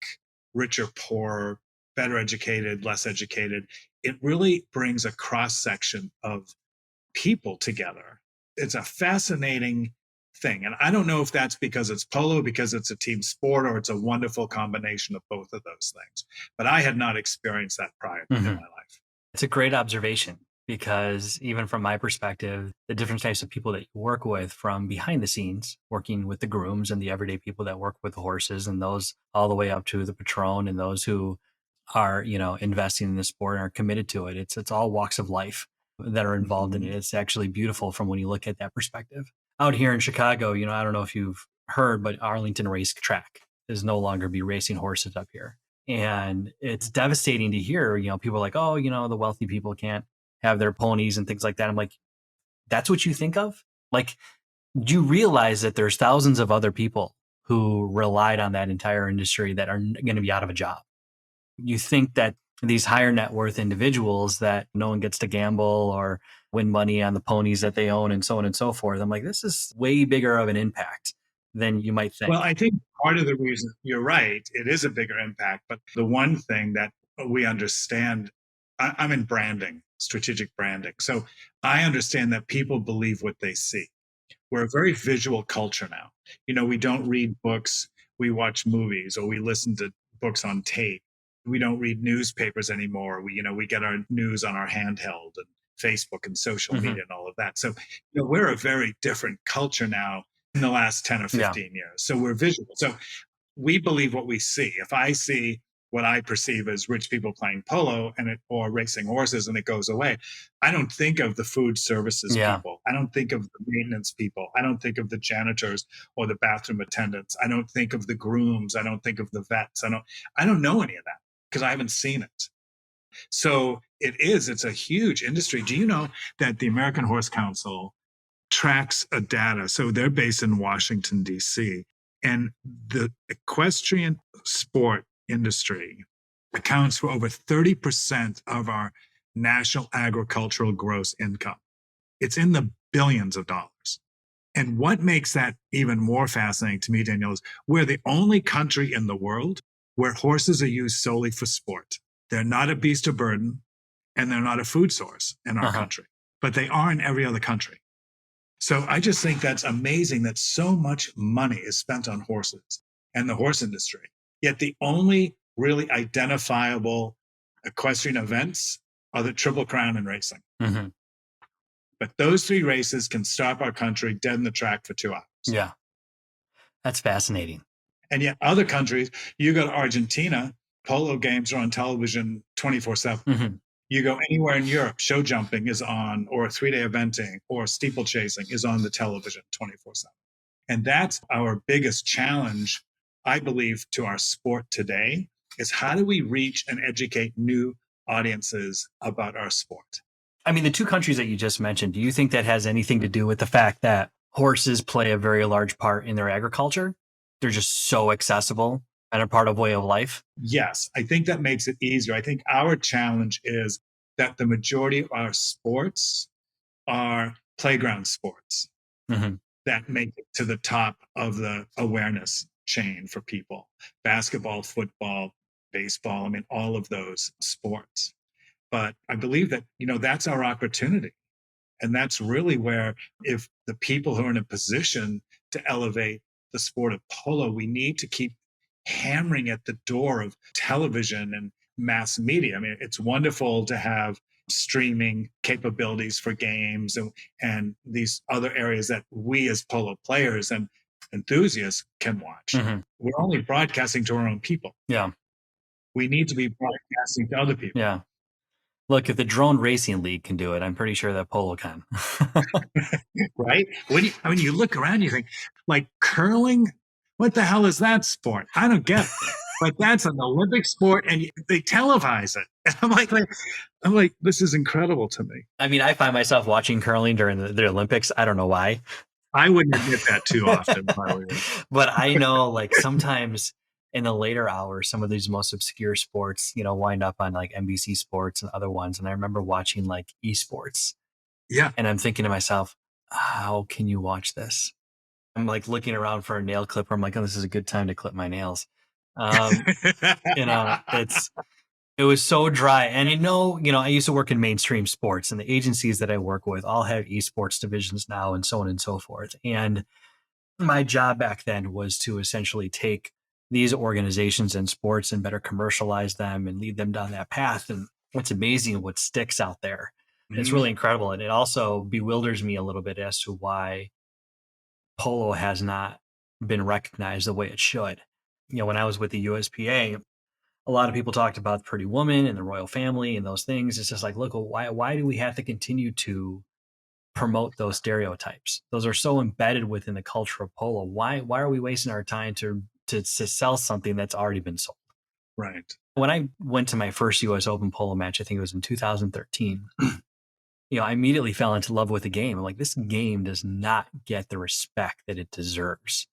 richer, poorer, better educated, less educated. It really brings a cross section of people together. It's a fascinating thing. And I don't know if that's because it's polo, because it's a team sport, or it's a wonderful combination of both of those things. But I had not experienced that prior in my life. It's a great observation, because even from my perspective, the different types of people that you work with from behind the scenes, working with the grooms and the everyday people that work with the horses, and those all the way up to the patron and those who are, investing in the sport and are committed to it. It's all walks of life that are involved in it. It's actually beautiful from when you look at that perspective. Out here in Chicago, I don't know if you've heard, but Arlington Racetrack is no longer be racing horses up here. And it's devastating to hear, people are like, oh, the wealthy people can't have their ponies and things like that. I'm like, that's what you think of? Like, do you realize that there's thousands of other people who relied on that entire industry that are going to be out of a job? You think that these higher net worth individuals that no one gets to gamble or win money on the ponies that they own and so on and so forth. I'm like, this is way bigger of an impact than you might think. Well, I think part of the reason, you're right, it is a bigger impact. But the one thing that we understand, I'm in branding, strategic branding. So I understand that people believe what they see. We're a very visual culture now. We don't read books, we watch movies, or we listen to books on tape. We don't read newspapers anymore. We get our news on our handheld and Facebook and social media and all of that. So, we're a very different culture now in the last 10 or 15 years. So we're visual. So we believe what we see. If I see what I perceive as rich people playing polo or racing horses and it goes away, I don't think of the food services people. I don't think of the maintenance people. I don't think of the janitors or the bathroom attendants. I don't think of the grooms. I don't think of the vets. I don't know any of that because I haven't seen it. So it's a huge industry. Do you know that the American Horse Council tracks a data? So they're based in Washington, D.C., and the equestrian sport industry accounts for over 30% of our national agricultural gross income. It's in the billions of dollars. And what makes that even more fascinating to me, Danielle, is we're the only country in the world where horses are used solely for sport. They're not a beast of burden, and they're not a food source in our country, but they are in every other country. So I just think that's amazing that so much money is spent on horses and the horse industry. Yet the only really identifiable equestrian events are the Triple Crown and racing. But those three races can stop our country dead in the track for 2 hours. Yeah. That's fascinating. And yet other countries, you go to Argentina, polo games are on television 24/7. You go anywhere in Europe, show jumping is on, or 3-day eventing, or steeplechasing is on the television 24/7. And that's our biggest challenge, I believe, to our sport today, is how do we reach and educate new audiences about our sport? I mean, the two countries that you just mentioned, do you think that has anything to do with the fact that horses play a very large part in their agriculture? They're just so accessible and a part of way of life. Yes, I think that makes it easier. I think our challenge is that the majority of our sports are playground sports that make it to the top of the awareness chain for people. Basketball, football, baseball, I mean, all of those sports. But I believe that, that's our opportunity. And that's really where, if the people who are in a position to elevate the sport of polo, we need to keep hammering at the door of television and mass media. I mean, it's wonderful to have streaming capabilities for games and these other areas that we as polo players and enthusiasts can watch. We're only broadcasting to our own people. Yeah. We need to be broadcasting to other people. Yeah. Look, if the drone racing league can do it, I'm pretty sure that polo can. Right? When you look around, you think, like, curling, what the hell is that sport? I don't get it. But that's an Olympic sport, and they televise it. And I'm like, this is incredible to me. I mean, I find myself watching curling during the Olympics. I don't know why. I wouldn't admit that too often. But I know, like, sometimes in the later hours, some of these most obscure sports, wind up on like NBC Sports and other ones. And I remember watching like esports. Yeah. And I'm thinking to myself, how can you watch this? I'm like looking around for a nail clipper. I'm like, oh, this is a good time to clip my nails. It was so dry. And I used to work in mainstream sports, and the agencies that I work with all have esports divisions now and so on and so forth. And my job back then was to essentially take these organizations and sports and better commercialize them and lead them down that path. And what's amazing, what sticks out there. It's really incredible. And it also bewilders me a little bit as to why polo has not been recognized the way it should. When I was with the USPA, a lot of people talked about the Pretty Woman and the royal family and those things. It's just like, look, why do we have to continue to promote those stereotypes? Those are so embedded within the culture of polo. Why are we wasting our time to sell something that's already been sold? Right. When I went to my first US Open polo match, I think it was in 2013, I immediately fell into love with the game. I'm like, this game does not get the respect that it deserves.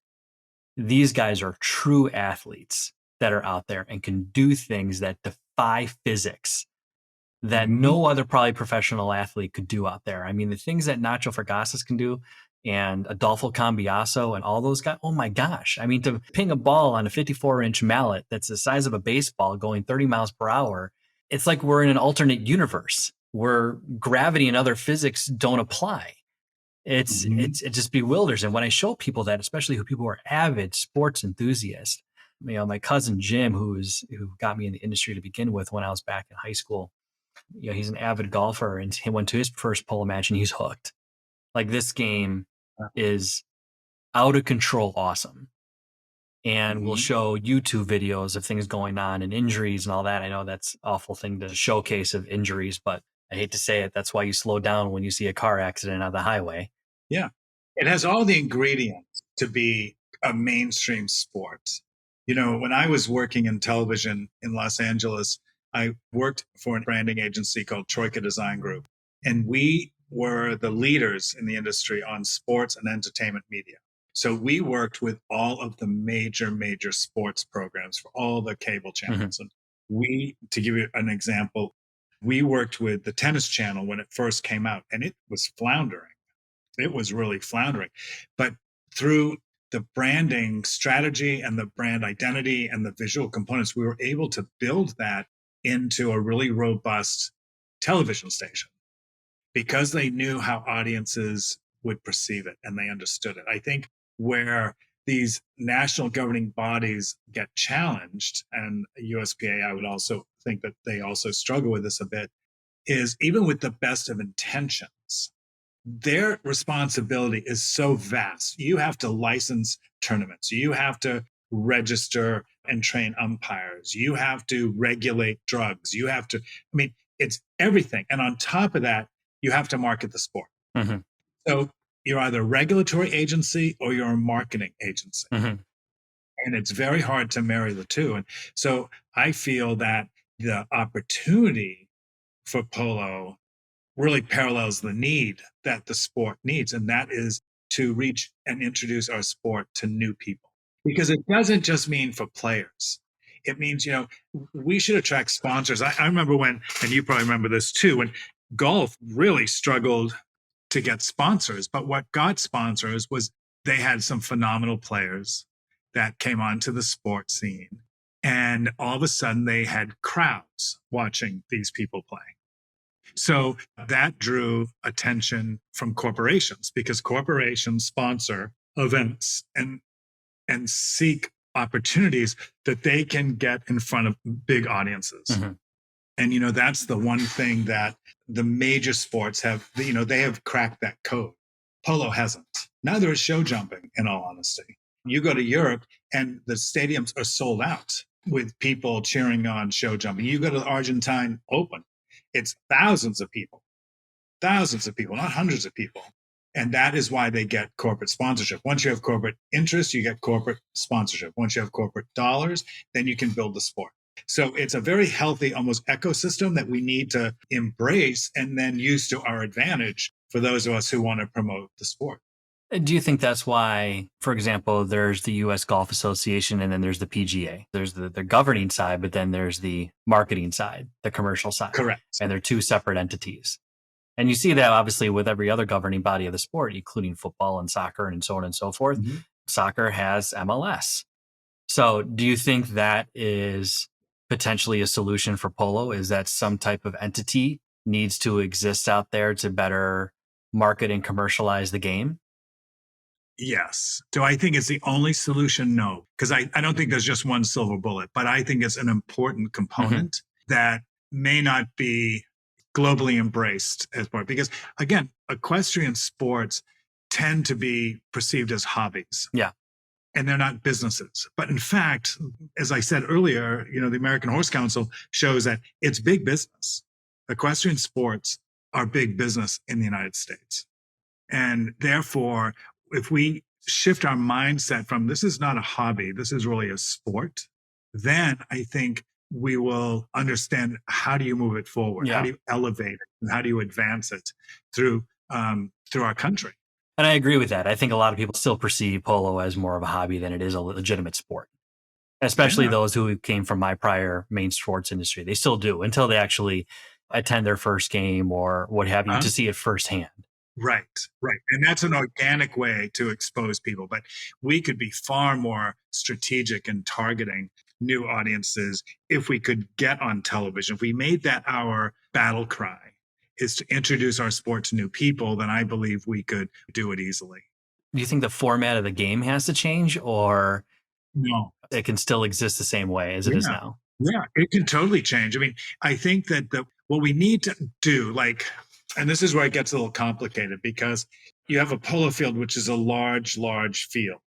These guys are true athletes that are out there and can do things that defy physics that no other probably professional athlete could do out there. I mean, the things that Nacho Fergasas can do and Adolfo Cambiaso and all those guys, oh my gosh. I mean, to ping a ball on a 54-inch mallet that's the size of a baseball going 30 miles per hour, it's like we're in an alternate universe where gravity and other physics don't apply. It just bewilders. And when I show people that, especially people who are avid sports enthusiasts, my cousin Jim, who got me in the industry to begin with when I was back in high school, he's an avid golfer, and he went to his first polo match and he's hooked. Like, this game is out of control awesome. And we'll show YouTube videos of things going on and injuries and all that. I know that's an awful thing to showcase of injuries, but I hate to say it. That's why you slow down when you see a car accident on the highway. Yeah. It has all the ingredients to be a mainstream sport. When I was working in television in Los Angeles, I worked for a branding agency called Troika Design Group, and we were the leaders in the industry on sports and entertainment media. So we worked with all of the major sports programs for all the cable channels. And to give you an example, we worked with the Tennis Channel when it first came out, and it was floundering. It was really floundering. But through the branding strategy and the brand identity and the visual components, we were able to build that into a really robust television station because they knew how audiences would perceive it and they understood it. I think where these national governing bodies get challenged, and USPA, I would also think that they also struggle with this a bit, is even with the best of intentions, their responsibility is so vast. You have to license tournaments. You have to register and train umpires. You have to regulate drugs. It's everything. And on top of that, you have to market the sport. So you're either a regulatory agency or you're a marketing agency. And it's very hard to marry the two. And so I feel that the opportunity for polo really parallels the need that the sport needs. And that is to reach and introduce our sport to new people. Because it doesn't just mean for players. It means, we should attract sponsors. I remember when, and you probably remember this too, when golf really struggled to get sponsors. But what got sponsors was they had some phenomenal players that came onto the sport scene. And all of a sudden they had crowds watching these people play. So that drew attention from corporations because corporations sponsor events and seek opportunities that they can get in front of big audiences. Mm-hmm. And, that's the one thing that the major sports have, they have cracked that code. Polo hasn't. Neither is show jumping, in all honesty. You go to Europe and the stadiums are sold out with people cheering on show jumping. You go to the Argentine Open, it's thousands of people, not hundreds of people. And that is why they get corporate sponsorship. Once you have corporate interest, you get corporate sponsorship. Once you have corporate dollars, then you can build the sport. So it's a very healthy, almost ecosystem that we need to embrace and then use to our advantage for those of us who want to promote the sport. Do you think that's why, for example, there's the U.S. Golf Association and then there's the PGA? There's the governing side, but then there's the marketing side, the commercial side. Correct. And they're two separate entities. And you see that obviously with every other governing body of the sport, including football and soccer and so on and so forth. Mm-hmm. Soccer has MLS. So do you think that is potentially a solution for polo? Is that some type of entity needs to exist out there to better market and commercialize the game? Yes. Do I think it's the only solution? No, because I don't think there's just one silver bullet, but I think it's an important component that may not be globally embraced as part. Because again, equestrian sports tend to be perceived as hobbies. Yeah. And they're not businesses. But in fact, as I said earlier, the American Horse Council shows that it's big business. Equestrian sports are big business in the United States. And therefore, if we shift our mindset from this is not a hobby, this is really a sport, then I think we will understand how do you move it forward? Yeah. How do you elevate it? And how do you advance it through our country? And I agree with that. I think a lot of people still perceive polo as more of a hobby than it is a legitimate sport, especially those who came from my prior main sports industry. They still do until they actually attend their first game or what have you to see it firsthand. Right. And that's an organic way to expose people. But we could be far more strategic in targeting new audiences if we could get on television. If we made that our battle cry, is to introduce our sport to new people, then I believe we could do it easily. Do you think the format of the game has to change, or no, it can still exist the same way as it is now? Yeah, it can totally change. I mean, I think that what we need to do, and this is where it gets a little complicated because you have a polo field, which is a large, large field,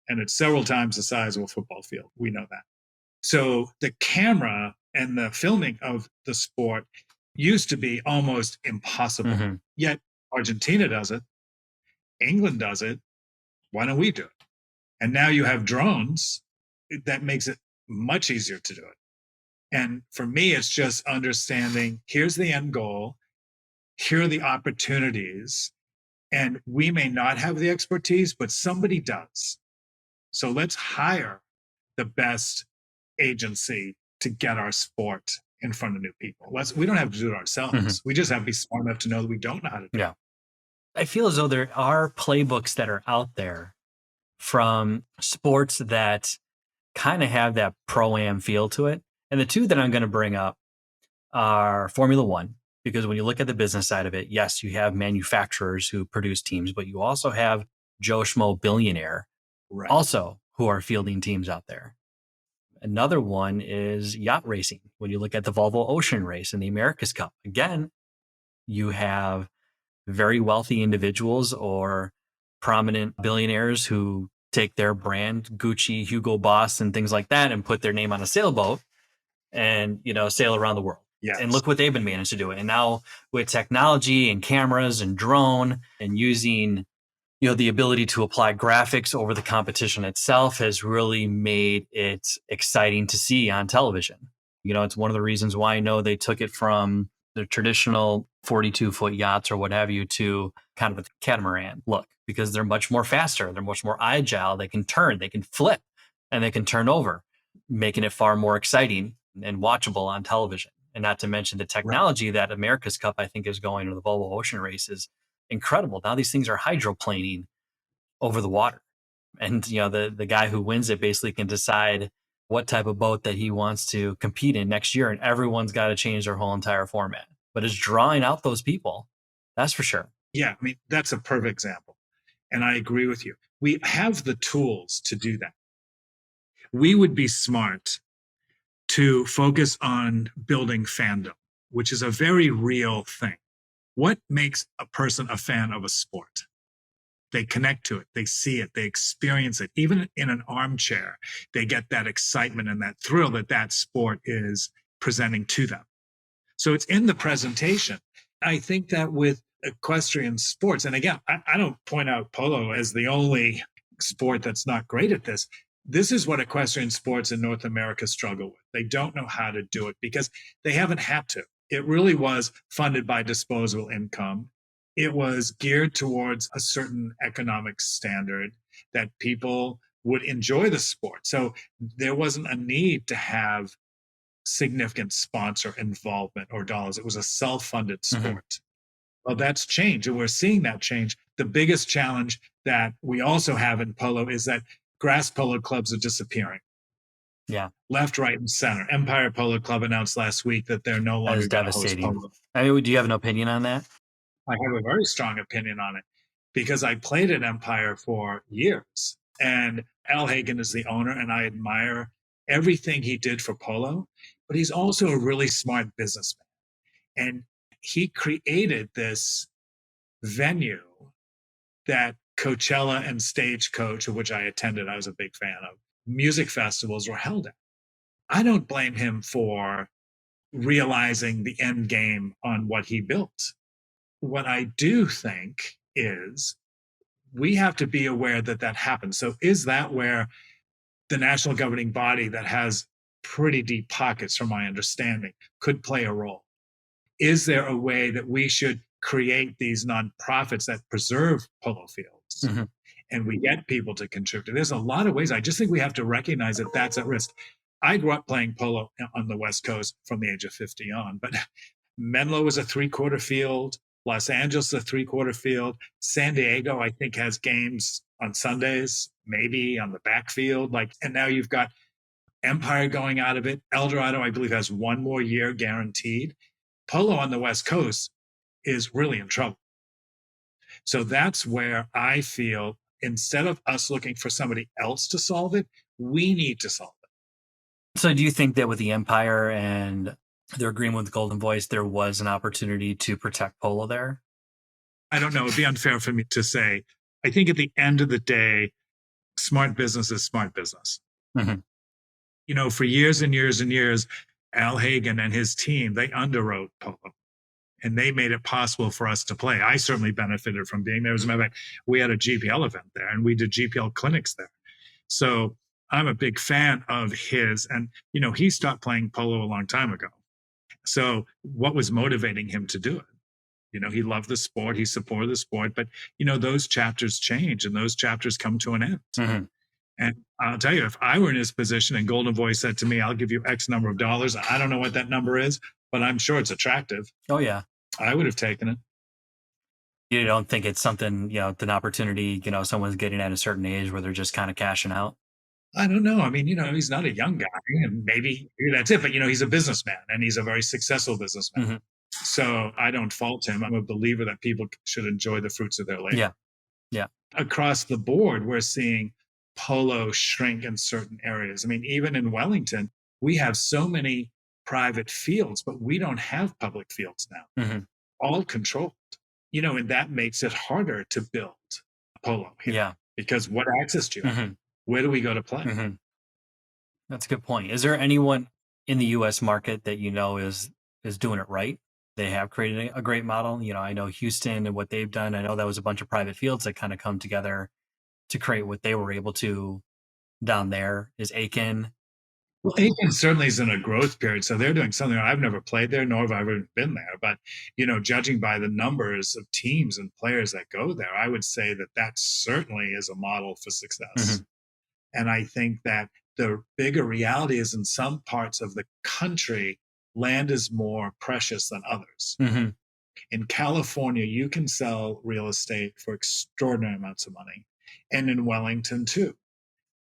and it's several times the size of a football field. We know that. So the camera and the filming of the sport used to be almost impossible. Mm-hmm. Yet Argentina does it. England does it. Why don't we do it? And now you have drones that makes it much easier to do it. And for me, it's just understanding here's the end goal. Here are the opportunities. And we may not have the expertise, but somebody does. So let's hire the best agency to get our sport in front of new people. We don't have to do it ourselves. Mm-hmm. We just have to be smart enough to know that we don't know how to do it. I feel as though there are playbooks that are out there from sports that kind of have that pro-am feel to it. And the two that I'm going to bring up are Formula One, because when you look at the business side of it, yes, you have manufacturers who produce teams, but you also have Joe Schmo billionaire also who are fielding teams out there. Another one is yacht racing. When you look at the Volvo Ocean Race and the America's Cup, again, you have very wealthy individuals or prominent billionaires who take their brand, Gucci, Hugo Boss, and things like that, and put their name on a sailboat and, sail around the world. Yes. And look what they've been managed to do. And now with technology and cameras and drone and using, the ability to apply graphics over the competition itself has really made it exciting to see on television. It's one of the reasons why I know they took it from the traditional 42-foot yachts or what have you to kind of a catamaran look, because they're much more faster. They're much more agile. They can turn, they can flip, and they can turn over, making it far more exciting and watchable on television. And not to mention the technology that America's Cup, I think, is going to the Volvo Ocean Race is incredible. Now these things are hydroplaning over the water. And, the guy who wins it basically can decide what type of boat that he wants to compete in next year. And everyone's got to change their whole entire format. But it's drawing out those people. That's for sure. Yeah, I mean, that's a perfect example. And I agree with you. We have the tools to do that. We would be smart to focus on building fandom, which is a very real thing. What makes a person a fan of a sport? They connect to it, they see it, they experience it. Even in an armchair, they get that excitement and that thrill that sport is presenting to them. So it's in the presentation. I think that with equestrian sports, and again, I don't point out polo as the only sport that's not great at this. This is what equestrian sports in North America struggle with. They don't know how to do it because they haven't had to. It really was funded by disposable income. It was geared towards a certain economic standard that people would enjoy the sport. So there wasn't a need to have significant sponsor involvement or dollars. It was a self-funded sport. Mm-hmm. Well, that's changed, and we're seeing that change. The biggest challenge that we also have in polo is that grass polo clubs are disappearing. Yeah. Left, right, and center. Empire Polo Club announced last week that they're no longer going to host polo. I mean, do you have an opinion on that? I have a very strong opinion on it because I played at Empire for years. And Al Hagen is the owner, and I admire everything he did for polo. But he's also a really smart businessman. And he created this venue that Coachella and Stagecoach, of which I attended, I was a big fan of, music festivals were held at. I don't blame him for realizing the end game on what he built. What I do think is we have to be aware that that happens. So is that where the national governing body that has pretty deep pockets, from my understanding, could play a role? Is there a way that we should create these nonprofits that preserve polo fields? Mm-hmm. And we get people to contribute? There's a lot of ways. I just think we have to recognize that that's at risk. I grew up playing polo on the West Coast from the age of 50 on, but Menlo is a 3/4 field. Los Angeles is a 3/4 field. San Diego, I think, has games on Sundays, maybe on the backfield. And now you've got Empire going out of it. El Dorado, I believe, has one more year guaranteed. Polo on the West Coast is really in trouble. So that's where I feel, instead of us looking for somebody else to solve it, we need to solve it. So do you think that with the Empire and their agreement with Golden Voice, there was an opportunity to protect polo there? I don't know. It'd be unfair for me to say. I think at the end of the day, smart business is smart business. Mm-hmm. For years and years and years, Al Hagen and his team, they underwrote polo. And they made it possible for us to play. I certainly benefited from being there. As a matter of fact, we had a GPL event there, and we did GPL clinics there. So I'm a big fan of his. And, he stopped playing polo a long time ago. So what was motivating him to do it? He loved the sport. He supported the sport. But, those chapters change, and those chapters come to an end. Mm-hmm. And I'll tell you, if I were in his position and Golden Voice said to me, I'll give you X number of dollars, I don't know what that number is, but I'm sure it's attractive. Oh, yeah. I would have taken it. You don't think it's something, an opportunity, someone's getting at a certain age where they're just kind of cashing out? I don't know. I mean, he's not a young guy, and maybe that's it. But, he's a businessman, and he's a very successful businessman. Mm-hmm. So I don't fault him. I'm a believer that people should enjoy the fruits of their labor. Yeah. Yeah. Across the board, we're seeing polo shrink in certain areas. I mean, even in Wellington, we have so many private fields, but we don't have public fields now. Mm-hmm. All controlled. And that makes it harder to build polo here. Yeah. Because what access do you have? Mm-hmm. Where do we go to play? Mm-hmm. That's a good point. Is there anyone in the U.S. market that is doing it right? They have created a great model. I know Houston and what they've done. I know that was a bunch of private fields that kind of come together to create what they were able to down there. Is Aiken. Well, Aiken certainly is in a growth period, so they're doing something. I've never played there, nor have I ever been there. But judging by the numbers of teams and players that go there, I would say that certainly is a model for success. And I think that the bigger reality is in some parts of the country, land is more precious than others. In California, you can sell real estate for extraordinary amounts of money, and in Wellington too.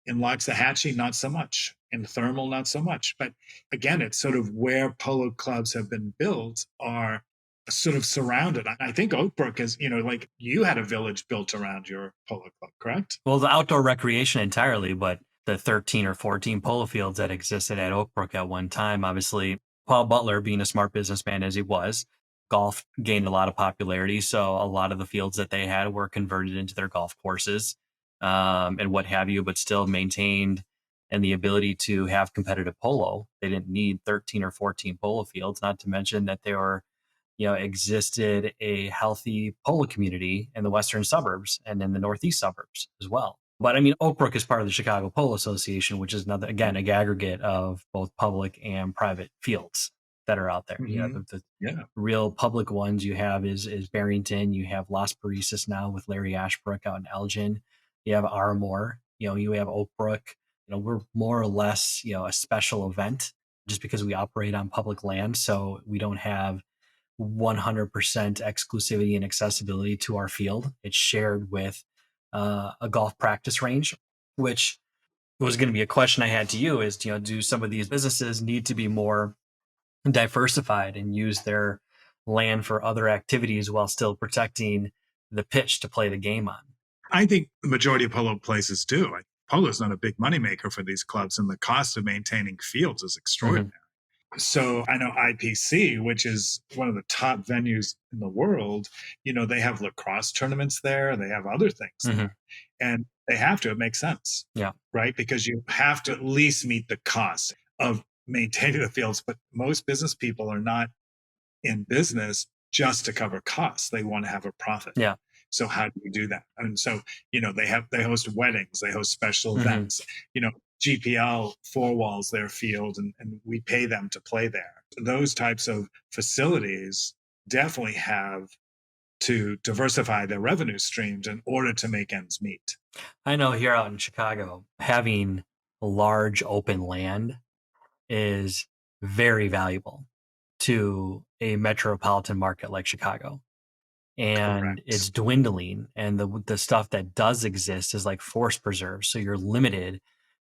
In Loxahatchee, not so much. In Thermal, not so much. But again, it's sort of where polo clubs have been built are sort of surrounded. I think Oakbrook is, like you had a village built around your polo club, correct? Well, the outdoor recreation entirely, but the 13 or 14 polo fields that existed at Oakbrook at one time, obviously, Paul Butler, being a smart businessman as he was, golf gained a lot of popularity. So a lot of the fields that they had were converted into their golf courses and what have you, but still maintained and the ability to have competitive polo. They didn't need 13 or 14 polo fields, not to mention that they were, existed a healthy polo community in the western suburbs and in the northeast suburbs as well. But I mean, Oakbrook is part of the Chicago Polo Association, which is another, again, an aggregate of both public and private fields that are out there. The real public ones you have is Barrington. You have Las Parisas now with Larry Ashbrook out in Elgin. You have Armour. You have Oakbrook. We're more or less, a special event just because we operate on public land. So we don't have 100% exclusivity and accessibility to our field. It's shared with a golf practice range, which was going to be a question I had to you is, do some of these businesses need to be more diversified and use their land for other activities while still protecting the pitch to play the game on? I think the majority of polo places do. Polo is not a big moneymaker for these clubs, and the cost of maintaining fields is extraordinary. So I know IPC, which is one of the top venues in the world, they have lacrosse tournaments there. They have other things there. And they have to. It makes sense. Yeah. Right? Because you have to at least meet the cost of maintaining the fields. But most business people are not in business just to cover costs. They want to have a profit. Yeah. So how do you do that? And so, they host weddings, they host special events, GPL four walls their field and we pay them to play there. Those types of facilities definitely have to diversify their revenue streams in order to make ends meet. I know here out in Chicago, having large open land is very valuable to a metropolitan market like Chicago. And Correct. It's dwindling. And the stuff that does exist is like forest preserves. So you're limited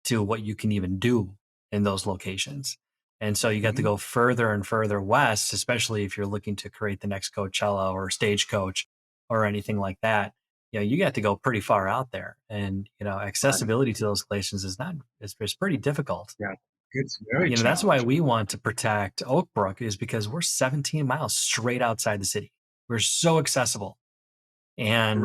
to what you can even do in those locations. And so you got to go further and further west, especially if you're looking to create the next Coachella or Stagecoach or anything like that. You got to go pretty far out there. And, accessibility to those places is pretty difficult. Yeah. It's very that's why we want to protect Oakbrook, is because we're 17 miles straight outside the city. We're so accessible. And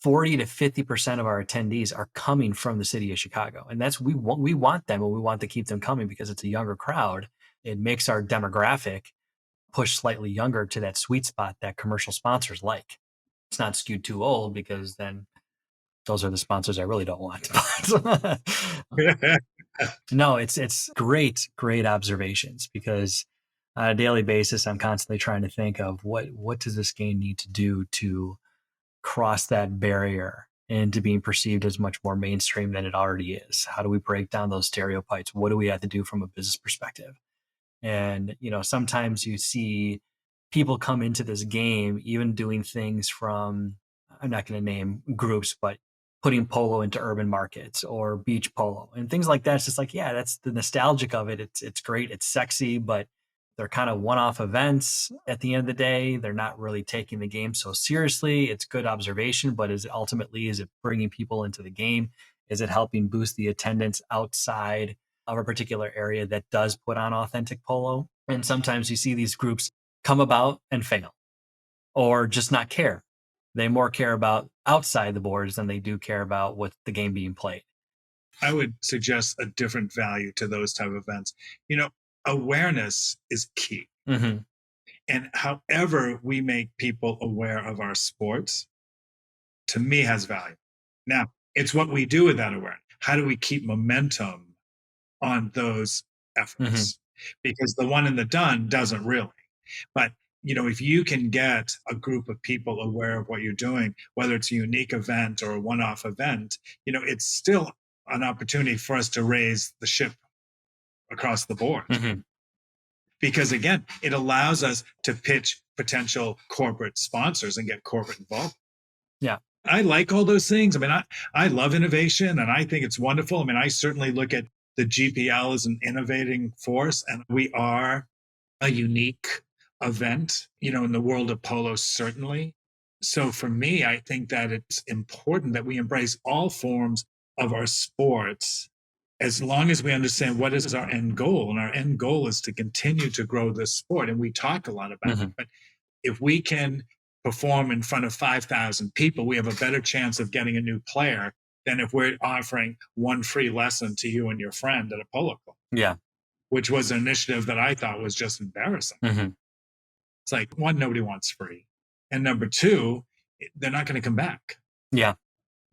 40 to 50% of our attendees are coming from the city of Chicago. And we want them, and we want to keep them coming because it's a younger crowd. It makes our demographic push slightly younger to that sweet spot that commercial sponsors like. It's not skewed too old, because then those are the sponsors I really don't want. No, it's great observations, because on a daily basis, I'm constantly trying to think of what does this game need to do to cross that barrier into being perceived as much more mainstream than it already is? How do we break down those stereotypes? What do we have to do from a business perspective? And, sometimes you see people come into this game, even doing things from, I'm not going to name groups, but putting polo into urban markets or beach polo and things like that. It's just like, yeah, that's the nostalgic of it. It's great. It's sexy, but they're kind of one-off events at the end of the day. They're not really taking the game so seriously. It's good observation, but is it bringing people into the game? Is it helping boost the attendance outside of a particular area that does put on authentic polo? And sometimes you see these groups come about and fail, or just not care. They more care about outside the boards than they do care about what the game being played. I would suggest a different value to those type of events. Awareness is key. And however we make people aware of our sports, to me, has value. Now, it's what we do with that awareness. How do we keep momentum on those efforts? Because the one and the done doesn't really. But if you can get a group of people aware of what you're doing, whether it's a unique event or a one-off event, it's still an opportunity for us to raise the ship across the board. Because again, it allows us to pitch potential corporate sponsors and get corporate involved. Yeah. I like all those things. I mean, I love innovation and I think it's wonderful. I mean, I certainly look at the GPL as an innovating force, and we are a unique event, in the world of polo, certainly. So for me, I think that it's important that we embrace all forms of our sports as long as we understand what is our end goal. And our end goal is to continue to grow this sport. And we talk a lot about it. But if we can perform in front of 5,000 people, we have a better chance of getting a new player than if we're offering one free lesson to you and your friend at a polo club. Yeah. Which was an initiative that I thought was just embarrassing. It's like, one, nobody wants free. And number two, they're not going to come back. Yeah.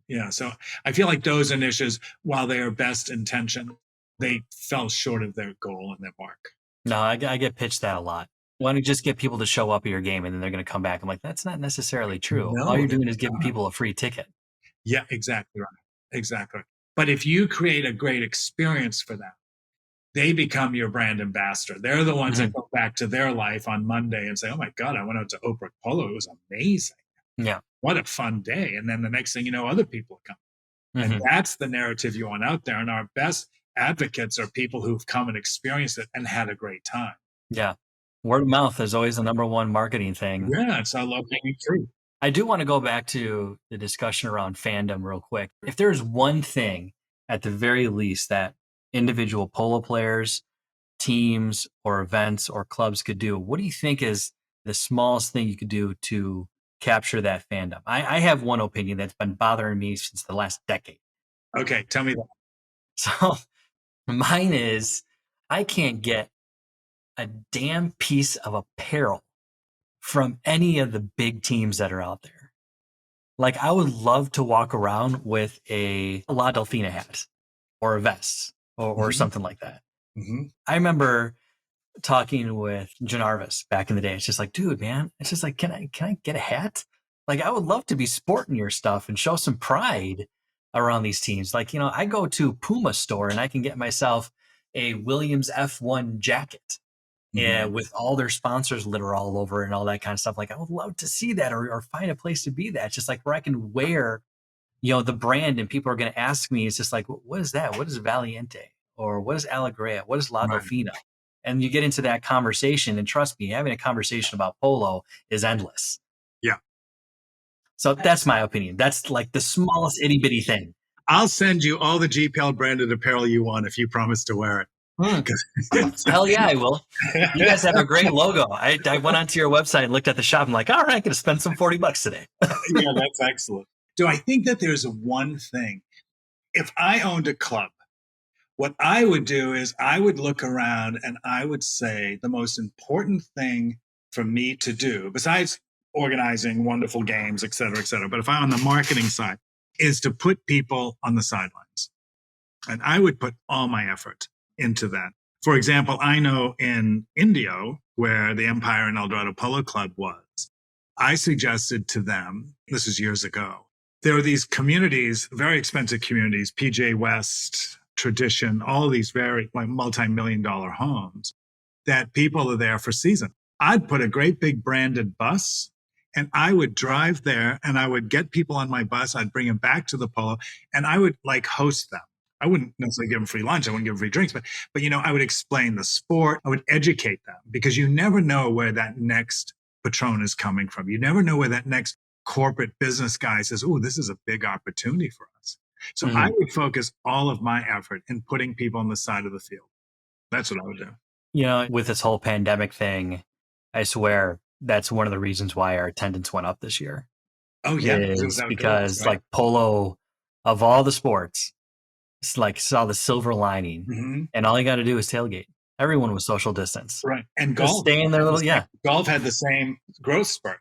Yeah. So I feel like those initiatives, while they are best intentioned, they fell short of their goal and their mark. No, I get pitched that a lot. Why don't you just get people to show up at your game and then they're going to come back? I'm like, that's not necessarily true. No, all you're doing is giving people a free ticket. Yeah, exactly right. Exactly. But if you create a great experience for them, they become your brand ambassador. They're the ones that go back to their life on Monday and say, oh my God, I went out to Oak Polo. It was amazing. Yeah. What a fun day. And then the next thing you know, other people come. And that's the narrative you want out there. And our best advocates are people who've come and experienced it and had a great time. Yeah. Word of mouth is always the number one marketing thing. Yeah, it's our low-hanging fruit. I do want to go back to the discussion around fandom real quick. If there's one thing, at the very least, that individual polo players, teams, or events or clubs could do, what do you think is the smallest thing you could do to capture that fandom? I have one opinion that's been bothering me since the last decade. Okay, tell me that. So mine is, I can't get a damn piece of apparel from any of the big teams that are out there. Like, I would love to walk around with a La Delfina hat or a vest or something like that. I remember talking with Janarvis back in the day. It's just like, dude, man, it's just like, can I get a hat? Like, I would love to be sporting your stuff and show some pride around these teams. Like, I go to Puma store and I can get myself a Williams F1 jacket. Yeah, with all their sponsors litter all over and all that kind of stuff. Like, I would love to see that or find a place to be that. Just like where I can wear, the brand and people are going to ask me, it's just like, what is that? What is Valiente? Or what is Alegria? What is La Delfina? And you get into that conversation, and trust me, having a conversation about polo is endless. Yeah. So that's my opinion. That's like the smallest itty bitty thing. I'll send you all the GPL branded apparel you want if you promise to wear it. Hell yeah, I will. You guys have a great logo. I went onto your website and looked at the shop. I'm like, all right, I'm going to spend some $40 today. Yeah, that's excellent. Do I think that there's one thing? If I owned a club, what I would do is I would look around and I would say the most important thing for me to do, besides organizing wonderful games, et cetera, but if I'm on the marketing side, is to put people on the sidelines. And I would put all my effort into that. For example, I know in Indio, where the Empire and El Dorado Polo Club was, I suggested to them, this is years ago, there were these communities, very expensive communities, PJ West, Tradition, all these very multi-million-dollar homes, that people are there for season. I'd put a great big branded bus and I would drive there and I would get people on my bus. I'd bring them back to the polo and I would host them. I wouldn't necessarily give them free lunch. I wouldn't give them free drinks, but I would explain the sport. I would educate them because you never know where that next patron is coming from. You never know where that next corporate business guy says, oh, this is a big opportunity for us. So I would focus all of my effort in putting people on the side of the field. That's what I would do. With this whole pandemic thing, I swear that's one of the reasons why our attendance went up this year. Oh, yeah. Is because polo, of all the sports, it's saw the silver lining, and all you got to do is tailgate. Everyone was social distance. Right. And Just golf, stay in their little, golf had the same growth spurt.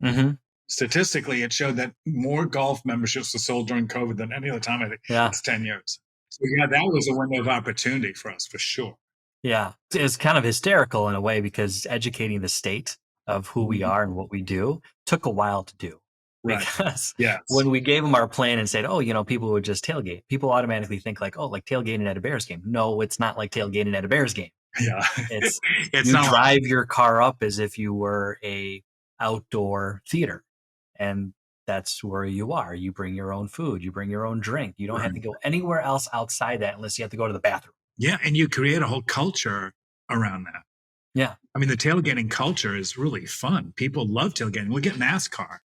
Mm-hmm. Statistically, it showed that more golf memberships were sold during COVID than any other time, I think, Yeah. it's 10 years. So yeah, that was a window of opportunity for us, for sure. Yeah. It's kind of hysterical in a way because educating the state of who we are and what we do took a while to do. Right. Because Yes. when we gave them our plan and said, oh, people would just tailgate, people automatically think like, oh, like tailgating at a Bears game. No, it's not like tailgating at a Bears game. Yeah. It's It's you not drive your car up as if you were a outdoor theater. And that's where you are. You bring your own food. You bring your own drink. You don't have to go anywhere else outside that unless you have to go to the bathroom. Yeah. And you create a whole culture around that. Yeah. I mean, the tailgating culture is really fun. People love tailgating. Look at NASCAR.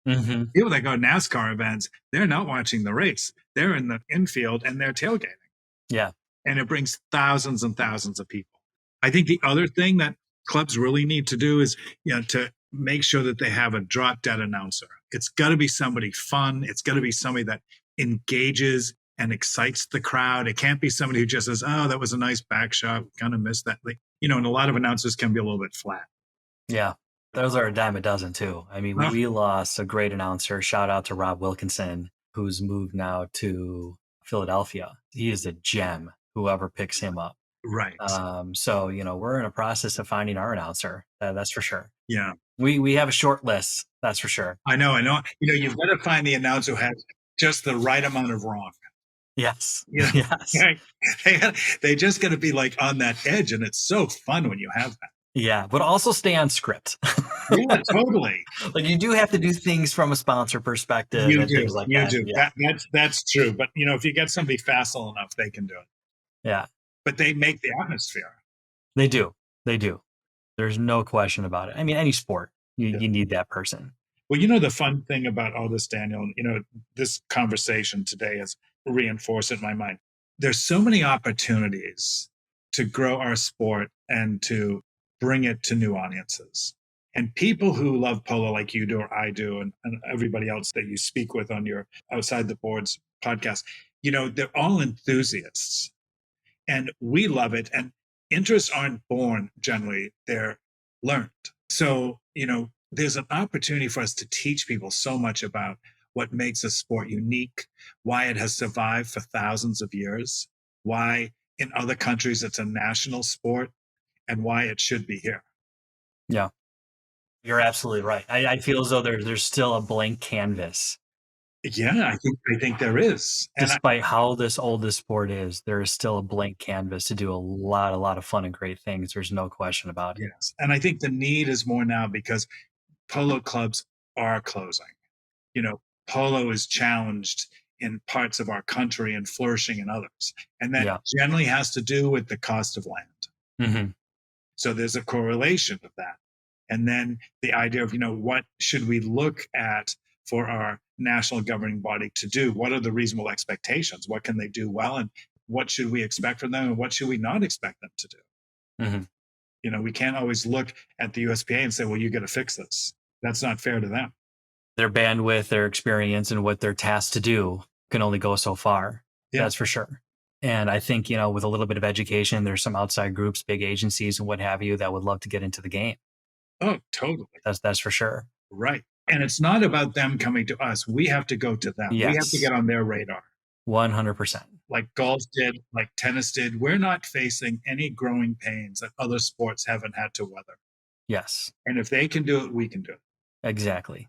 Mm-hmm. People that go to NASCAR events, they're not watching the race. They're in the infield and they're tailgating. Yeah. And it brings thousands and thousands of people. I think the other thing that clubs really need to do is, to make sure that they have a drop-dead announcer. It's got to be somebody fun. It's got to be somebody that engages and excites the crowd. It can't be somebody who just says, oh, that was a nice back shot. We kind of missed that. And a lot of announcers can be a little bit flat. Yeah. Those are a dime a dozen too. I mean, we lost a great announcer. Shout out to Rob Wilkinson, who's moved now to Philadelphia. He is a gem, whoever picks him up. Right. So, we're in a process of finding our announcer. That's for sure. Yeah. We have a short list. That's for sure. I know. You've got to find the announcer who has just the right amount of wrong. Yes. Yes. They just got to be like on that edge. And it's so fun when you have that. Yeah. But also stay on script. Yeah, totally. Like you do have to do things from a sponsor perspective. You and do. Things like you that. do. Yeah. That's true. But, if you get somebody facile enough, they can do it. Yeah. But they make the atmosphere. They do. They do. There's no question about it. I mean, any sport, you need that person. Well, the fun thing about all this, Daniel, this conversation today has reinforced it in my mind. There's so many opportunities to grow our sport and to bring it to new audiences. And people who love polo like you do or I do and everybody else that you speak with on your Outside the Boards podcast, they're all enthusiasts. And we love it. And interests aren't born generally, they're learned. So, there's an opportunity for us to teach people so much about what makes a sport unique, why it has survived for thousands of years, why in other countries it's a national sport, and why it should be here. Yeah, you're absolutely right. I feel as though there's still a blank canvas. Yeah, I think there is. Despite how old this sport is, there is still a blank canvas to do a lot of fun and great things. There's no question about it. Yes. And I think the need is more now because polo clubs are closing. Polo is challenged in parts of our country and flourishing in others. And that generally has to do with the cost of land. Mm-hmm. So there's a correlation with that. And then the idea of, what should we look at for our national governing body to do? What are the reasonable expectations? What can they do well? And what should we expect from them? And what should we not expect them to do? Mm-hmm. We can't always look at the USPA and say, well, you got to fix this. That's not fair to them. Their bandwidth, their experience, and what they're tasked to do can only go so far. Yeah. That's for sure. And I think, with a little bit of education, there's some outside groups, big agencies and what have you that would love to get into the game. Oh, totally. That's for sure. Right. And it's not about them coming to us. We have to go to them. Yes. We have to get on their radar. 100%. Like golf did, like tennis did. We're not facing any growing pains that other sports haven't had to weather. Yes. And if they can do it, we can do it. Exactly.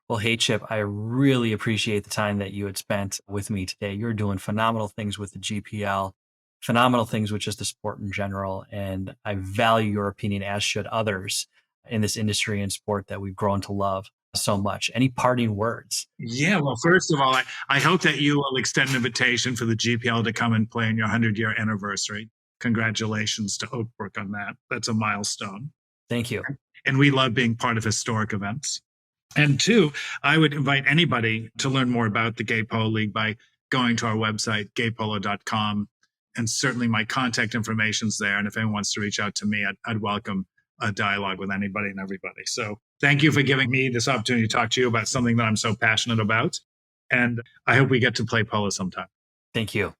Well, hey, Chip, I really appreciate the time that you had spent with me today. You're doing phenomenal things with the GPL, phenomenal things with just the sport in general. And I value your opinion, as should others in this industry and sport that we've grown to love so much. Any parting words? Yeah, well, first of all, I hope that you will extend an invitation for the GPL to come and play on your 100-year anniversary. Congratulations to Oakbrook on that. That's a milestone. Thank you. And we love being part of historic events. And two, I would invite anybody to learn more about the Gay Polo League by going to our website, gaypolo.com. And certainly my contact information's there. And if anyone wants to reach out to me, I'd welcome a dialogue with anybody and everybody. So thank you for giving me this opportunity to talk to you about something that I'm so passionate about. And I hope we get to play polo sometime. Thank you.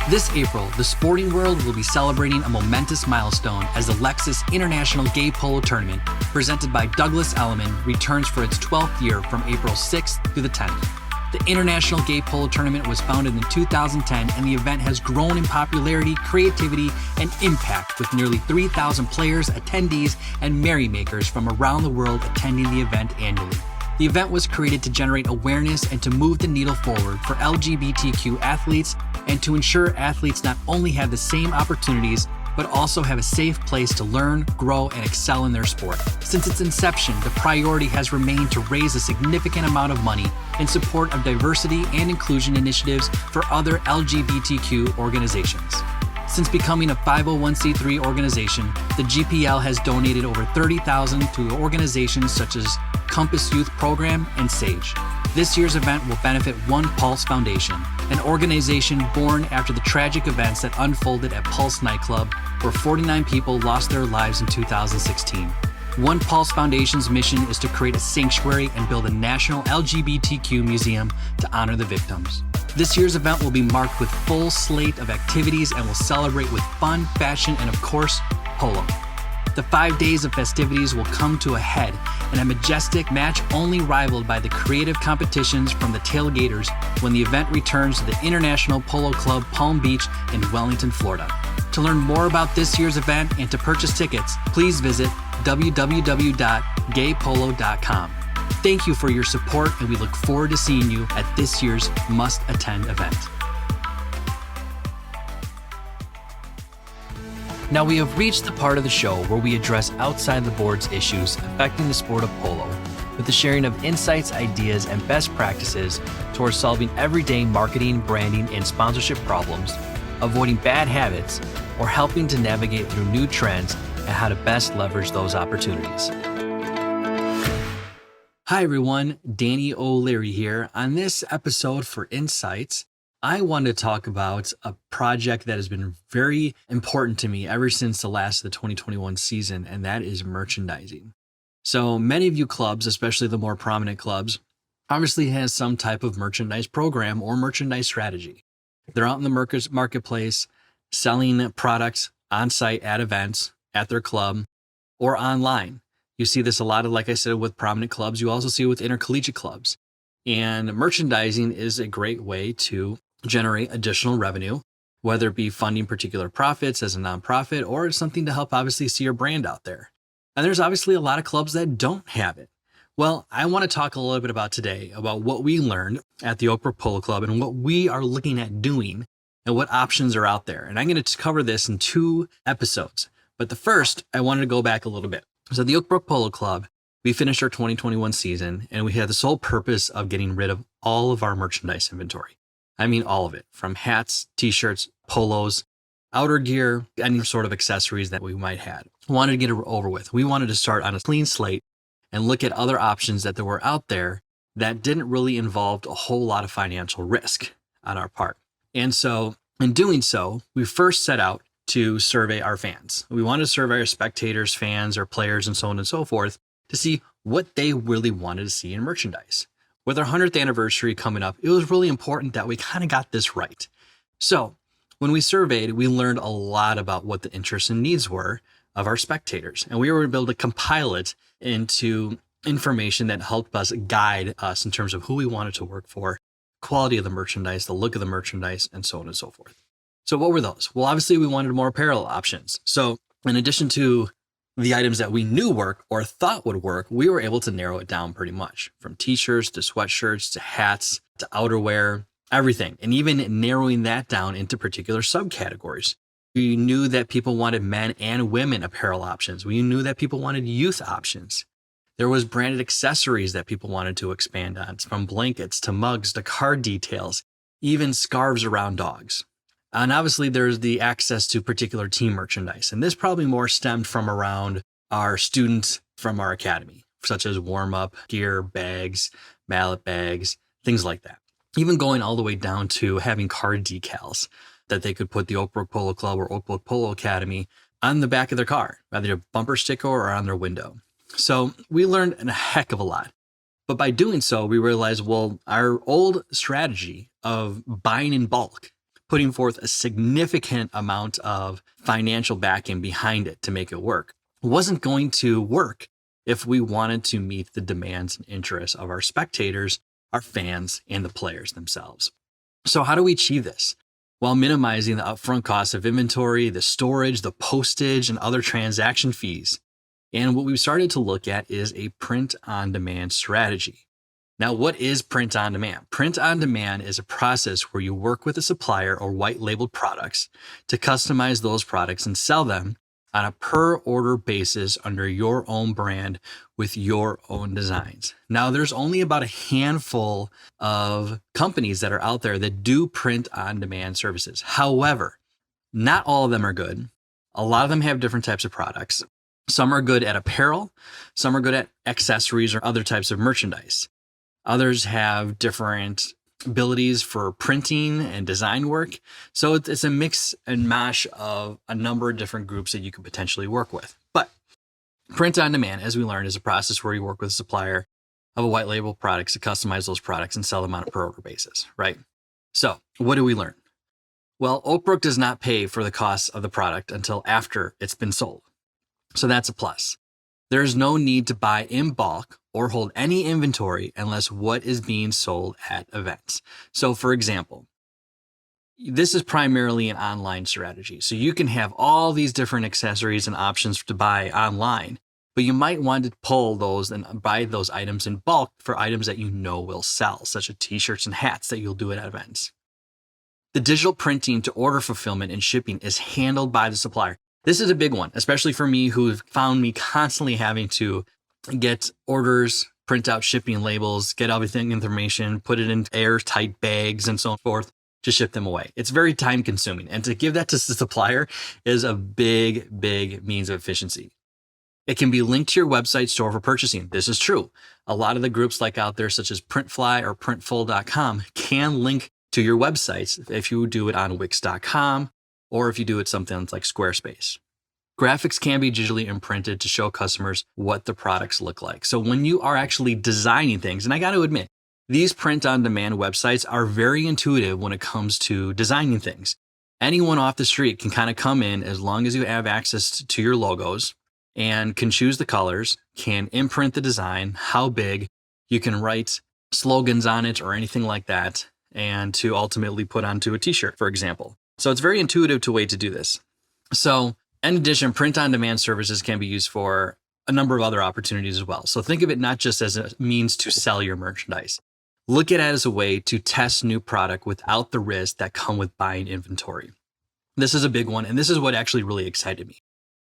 This April, the sporting world will be celebrating a momentous milestone as the Lexus International Gay Polo Tournament, presented by Douglas Elliman, returns for its 12th year from April 6th through the 10th. The International Gay Polo Tournament was founded in 2010, and the event has grown in popularity, creativity, and impact, with nearly 3,000 players, attendees, and merrymakers from around the world attending the event annually. The event was created to generate awareness and to move the needle forward for LGBTQ athletes, and to ensure athletes not only have the same opportunities, but also have a safe place to learn, grow, and excel in their sport. Since its inception, the priority has remained to raise a significant amount of money in support of diversity and inclusion initiatives for other LGBTQ organizations. Since becoming a 501c3 organization, the GPL has donated over $30,000 to organizations such as Compass Youth Program and SAGE. This year's event will benefit One Pulse Foundation, an organization born after the tragic events that unfolded at Pulse nightclub, where 49 people lost their lives in 2016. One Pulse Foundation's mission is to create a sanctuary and build a national LGBTQ museum to honor the victims. This year's event will be marked with a full slate of activities and will celebrate with fun, fashion, and of course, polo. The 5 days of festivities will come to a head in a majestic match only rivaled by the creative competitions from the tailgaters when the event returns to the International Polo Club Palm Beach in Wellington, Florida. To learn more about this year's event and to purchase tickets, please visit www.gaypolo.com. Thank you for your support, and we look forward to seeing you at this year's must-attend event. Now we have reached the part of the show where we address outside the boards issues affecting the sport of polo, with the sharing of insights, ideas, and best practices towards solving everyday marketing, branding, and sponsorship problems, avoiding bad habits, or helping to navigate through new trends and how to best leverage those opportunities. Hi everyone, Danny O'Leary here. On this episode for Insights, I want to talk about a project that has been very important to me ever since the last of the 2021 season, and that is merchandising. So many of you clubs, especially the more prominent clubs, obviously has some type of merchandise program or merchandise strategy. They're out in the marketplace selling products on site at events, at their club, or online. You see this a lot of, like I said, with prominent clubs. You also see it with intercollegiate clubs. And merchandising is a great way to generate additional revenue, whether it be funding particular profits as a nonprofit or something to help obviously see your brand out there. And there's obviously a lot of clubs that don't have it. Well, I want to talk a little bit about today about what we learned at the Oak Brook Polo Club and what we are looking at doing and what options are out there. And I'm going to cover this in 2 episodes. But the first, I wanted to go back a little bit. So the Oak Brook Polo Club, we finished our 2021 season and we had the sole purpose of getting rid of all of our merchandise inventory. I mean, all of it, from hats, t-shirts, polos, outer gear, any sort of accessories that we might have. We wanted to get it over with. We wanted to start on a clean slate and look at other options that there were out there that didn't really involve a whole lot of financial risk on our part. And so in doing so, we first set out to survey our fans. We wanted to survey our spectators, fans, our players, and so on and so forth to see what they really wanted to see in merchandise. With our 100th anniversary coming up, it was really important that we kind of got this right. So when we surveyed, we learned a lot about what the interests and needs were of our spectators. And we were able to compile it into information that helped us guide us in terms of who we wanted to work for, quality of the merchandise, the look of the merchandise, and so on and so forth. So what were those? Well, obviously we wanted more apparel options. So in addition to the items that we knew work or thought would work, we were able to narrow it down pretty much, from t-shirts to sweatshirts to hats to outerwear, everything. And even narrowing that down into particular subcategories. We knew that people wanted men and women apparel options. We knew that people wanted youth options. There was branded accessories that people wanted to expand on, from blankets to mugs to card details, even scarves around dogs. And obviously there's the access to particular team merchandise. And this probably more stemmed from around our students from our academy, such as warm-up gear, bags, mallet bags, things like that. Even going all the way down to having card decals that they could put the Oak Brook Polo Club or Oak Brook Polo Academy on the back of their car, either a bumper sticker or on their window. So we learned a heck of a lot. But by doing so, we realized, well, our old strategy of buying in bulk, putting forth a significant amount of financial backing behind it to make it work. It wasn't going to work if we wanted to meet the demands and interests of our spectators, our fans, and the players themselves. So how do we achieve this? While minimizing the upfront costs of inventory, the storage, the postage, and other transaction fees. And what we've started to look at is a print-on-demand strategy. Now, what is print-on-demand? Print-on-demand is a process where you work with a supplier or white-labeled products to customize those products and sell them on a per-order basis under your own brand with your own designs. Now, there's only about a handful of companies that are out there that do print-on-demand services. However, not all of them are good. A lot of them have different types of products. Some are good at apparel. Some are good at accessories or other types of merchandise. Others have different abilities for printing and design work. So it's a mix and mash of a number of different groups that you could potentially work with. But print on demand, as we learned, is a process where you work with a supplier of a white label products to customize those products and sell them on a per order basis, right? So what do we learn? Well, Oakbrook does not pay for the costs of the product until after it's been sold. So that's a plus. There is no need to buy in bulk or hold any inventory unless what is being sold at events. So for example, this is primarily an online strategy. So you can have all these different accessories and options to buy online, but you might want to pull those and buy those items in bulk for items that you know will sell, such as t-shirts and hats that you'll do at events. The digital printing to order fulfillment and shipping is handled by the supplier. This is a big one, especially for me who've found me constantly having to get orders, print out shipping labels, get everything information, put it in airtight bags and so forth to ship them away. It's very time consuming. And to give that to the supplier is a big means of efficiency. It can be linked to your website store for purchasing. This is true. A lot of the groups like out there, such as Printfly or Printful.com, can link to your websites if you do it on Wix.com or if you do it something like Squarespace. Graphics can be digitally imprinted to show customers what the products look like. So when you are actually designing things, and I got to admit, these print-on-demand websites are very intuitive when it comes to designing things. Anyone off the street can kind of come in as long as you have access to your logos and can choose the colors, can imprint the design, how big, you can write slogans on it or anything like that, and to ultimately put onto a t-shirt, for example. So it's very intuitive to way to do this. So in addition, print-on-demand services can be used for a number of other opportunities as well. So think of it not just as a means to sell your merchandise. Look at it as a way to test new product without the risks that come with buying inventory. This is a big one, and this is what actually really excited me.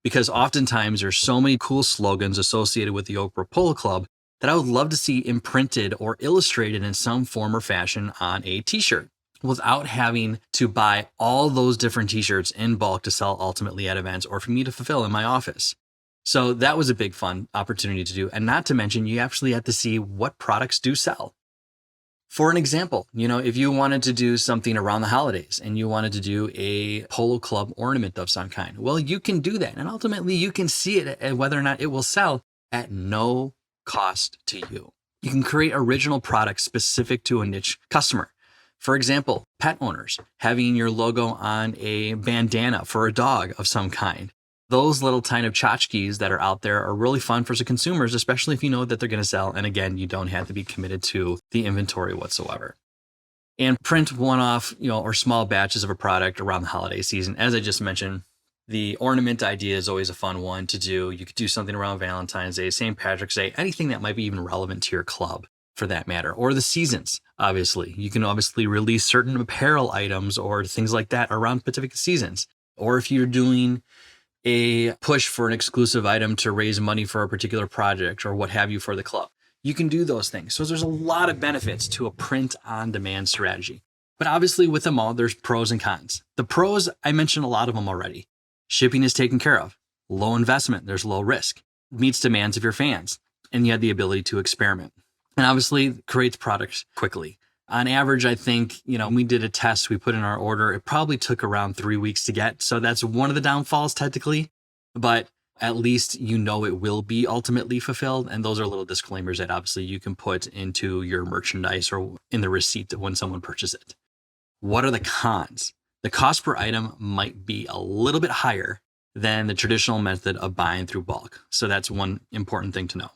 Because oftentimes there's so many cool slogans associated with the Oakbrook Polo Club that I would love to see imprinted or illustrated in some form or fashion on a t-shirt without having to buy all those different t-shirts in bulk to sell ultimately at events or for me to fulfill in my office. So that was a big fun opportunity to do. And not to mention, you actually have to see what products do sell. For an example, if you wanted to do something around the holidays and you wanted to do a polo club ornament of some kind, well, you can do that. And ultimately you can see it and whether or not it will sell at no cost to you. You can create original products specific to a niche customer. For example, pet owners having your logo on a bandana for a dog of some kind. Those little tiny tchotchkes that are out there are really fun for the consumers, especially if you know that they're going to sell. And again, you don't have to be committed to the inventory whatsoever. And print one-off, or small batches of a product around the holiday season. As I just mentioned, the ornament idea is always a fun one to do. You could do something around Valentine's Day, St. Patrick's Day, anything that might be even relevant to your club for that matter, or the seasons. Obviously, you can obviously release certain apparel items or things like that around specific seasons. Or if you're doing a push for an exclusive item to raise money for a particular project or what have you for the club, you can do those things. So there's a lot of benefits to a print-on-demand strategy. But obviously with them all, there's pros and cons. The pros, I mentioned a lot of them already. Shipping is taken care of. Low investment, there's low risk. Meets demands of your fans. And you have the ability to experiment. And obviously creates products quickly. On average, I think, we did a test, we put in our order. It probably took around 3 weeks to get. So that's one of the downfalls technically, but at least it will be ultimately fulfilled. And those are little disclaimers that obviously you can put into your merchandise or in the receipt when someone purchases it. What are the cons? the cost per item might be a little bit higher than the traditional method of buying through bulk. So that's one important thing to know.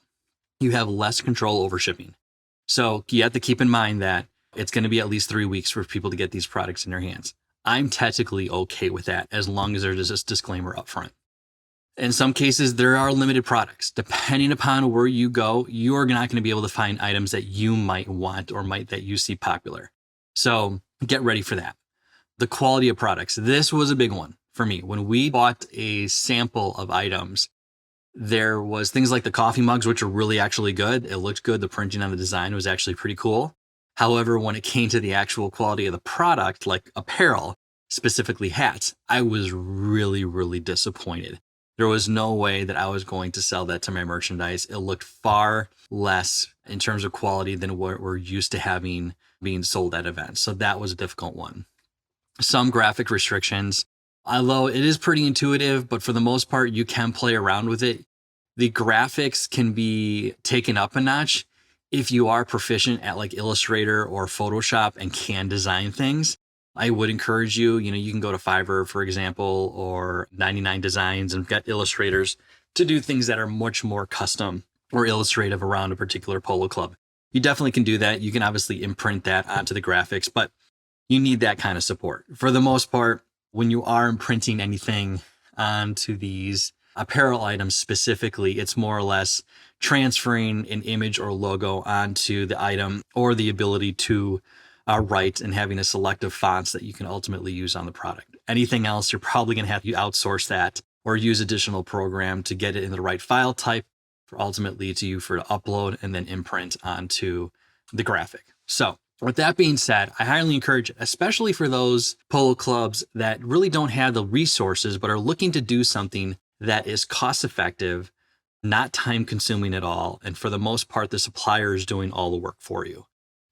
You have less control over shipping. So you have to keep in mind that it's going to be at least 3 weeks for people to get these products in their hands. I'm technically okay with that as long as there's this disclaimer up front. In some cases, there are limited products. Depending upon where you go, you're not going to be able to find items that you might want or that you see popular. So get ready for that. The quality of products. This was a big one for me. When we bought a sample of items, there was things like the coffee mugs, which are really actually good. It looked good. The printing on the design was actually pretty cool. However, when it came to the actual quality of the product, like apparel, specifically hats, I was really, really disappointed. There was no way that I was going to sell that to my merchandise. It looked far less in terms of quality than what we're used to having being sold at events. So that was a difficult one. Some graphic restrictions, although it is pretty intuitive, but for the most part, you can play around with it. The graphics can be taken up a notch if you are proficient at like Illustrator or Photoshop and can design things. I would encourage you, you can go to Fiverr, for example, or 99 Designs and get illustrators to do things that are much more custom or illustrative around a particular polo club. You definitely can do that. You can obviously imprint that onto the graphics, but you need that kind of support. For the most part, when you are imprinting anything onto these apparel items specifically, it's more or less transferring an image or logo onto the item or the ability to write and having a selective fonts that you can ultimately use on the product. Anything else, you're probably going to have to outsource that or use additional program to get it in the right file type for ultimately to upload and then imprint onto the graphic. So with that being said, I highly encourage, especially for those polo clubs that really don't have the resources, but are looking to do something that is cost effective, not time consuming at all. And for the most part, the supplier is doing all the work for you.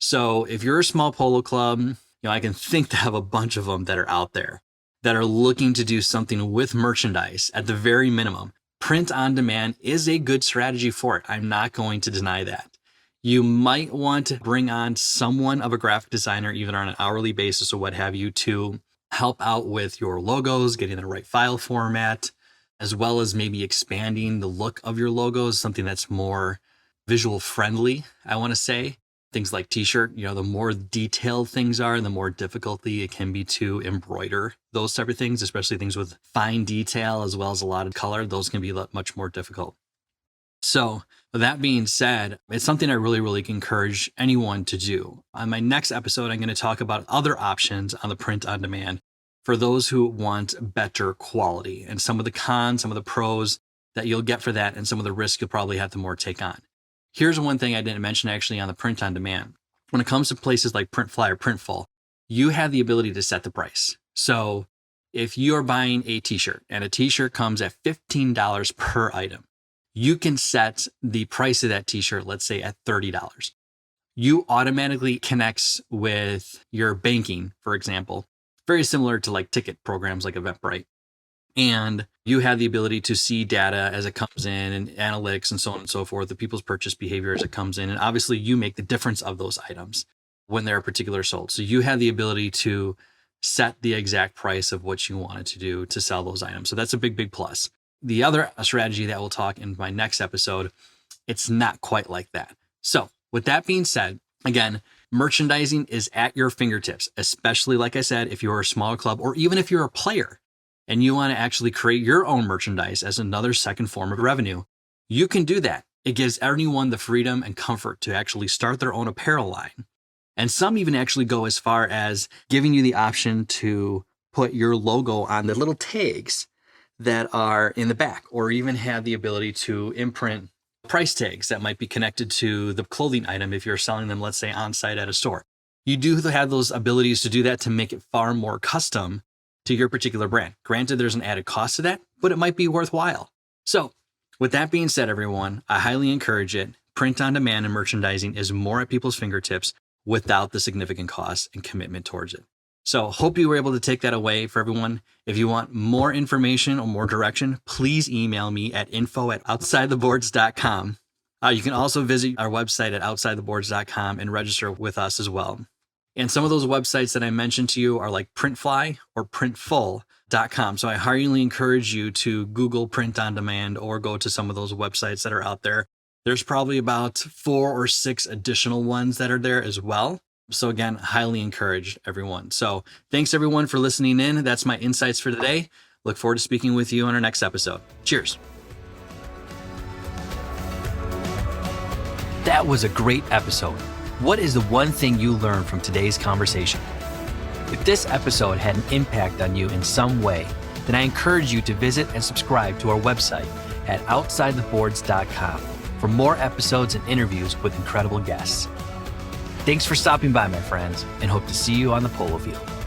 So if you're a small polo club, I can think of a bunch of them that are out there that are looking to do something with merchandise at the very minimum. Print on demand is a good strategy for it. I'm not going to deny that. You might want to bring on someone of a graphic designer, even on an hourly basis or what have you, to help out with your logos, getting the right file format, as well as maybe expanding the look of your logos, something that's more visual friendly, I want to say. Things like t-shirt, the more detailed things are, the more difficulty it can be to embroider those type of things, especially things with fine detail as well as a lot of color. Those can be much more difficult. So with that being said, it's something I really, really encourage anyone to do. On my next episode, I'm going to talk about other options on the print on demand for those who want better quality and some of the cons, some of the pros that you'll get for that, and some of the risks you'll probably have to more take on. Here's one thing I didn't mention actually on the print on demand. When it comes to places like Printfly or Printful, you have the ability to set the price. So if you're buying a t-shirt and a t-shirt comes at $15 per item, you can set the price of that t-shirt, let's say at $30. You automatically connects with your banking, for example, very similar to like ticket programs like Eventbrite. And you have the ability to see data as it comes in and analytics and so on and so forth, the people's purchase behavior as it comes in. And obviously you make the difference of those items when they're particular sold. So you have the ability to set the exact price of what you wanted to do to sell those items. So that's a big, big plus. The other strategy that we'll talk in my next episode, it's not quite like that. So with that being said, again, merchandising is at your fingertips, especially like I said, if you're a smaller club or even if you're a player and you want to actually create your own merchandise as another second form of revenue, you can do that. It gives everyone the freedom and comfort to actually start their own apparel line. And some even actually go as far as giving you the option to put your logo on the little tags that are in the back, or even have the ability to imprint price tags that might be connected to the clothing item if you're selling them, let's say, on site at a store. You do have those abilities to do that to make it far more custom to your particular brand. Granted, there's an added cost to that, but it might be worthwhile. So with that being said, everyone, I highly encourage it. Print on demand and merchandising is more at people's fingertips without the significant cost and commitment towards it. So hope you were able to take that away for everyone. If you want more information or more direction, please email me at info@outsidetheboards.com. You can also visit our website at outsidetheboards.com and register with us as well. And some of those websites that I mentioned to you are like Printfly or Printful.com. So I highly encourage you to Google print on demand or go to some of those websites that are out there. There's probably about 4 or 6 additional ones that are there as well. So again, highly encouraged, everyone. So thanks everyone for listening in. That's my insights for today. Look forward to speaking with you on our next episode. Cheers. That was a great episode. What is the one thing you learned from today's conversation? If this episode had an impact on you in some way, then I encourage you to visit and subscribe to our website at OutsideTheBoards.com for more episodes and interviews with incredible guests. Thanks for stopping by, my friends, and hope to see you on the polo field.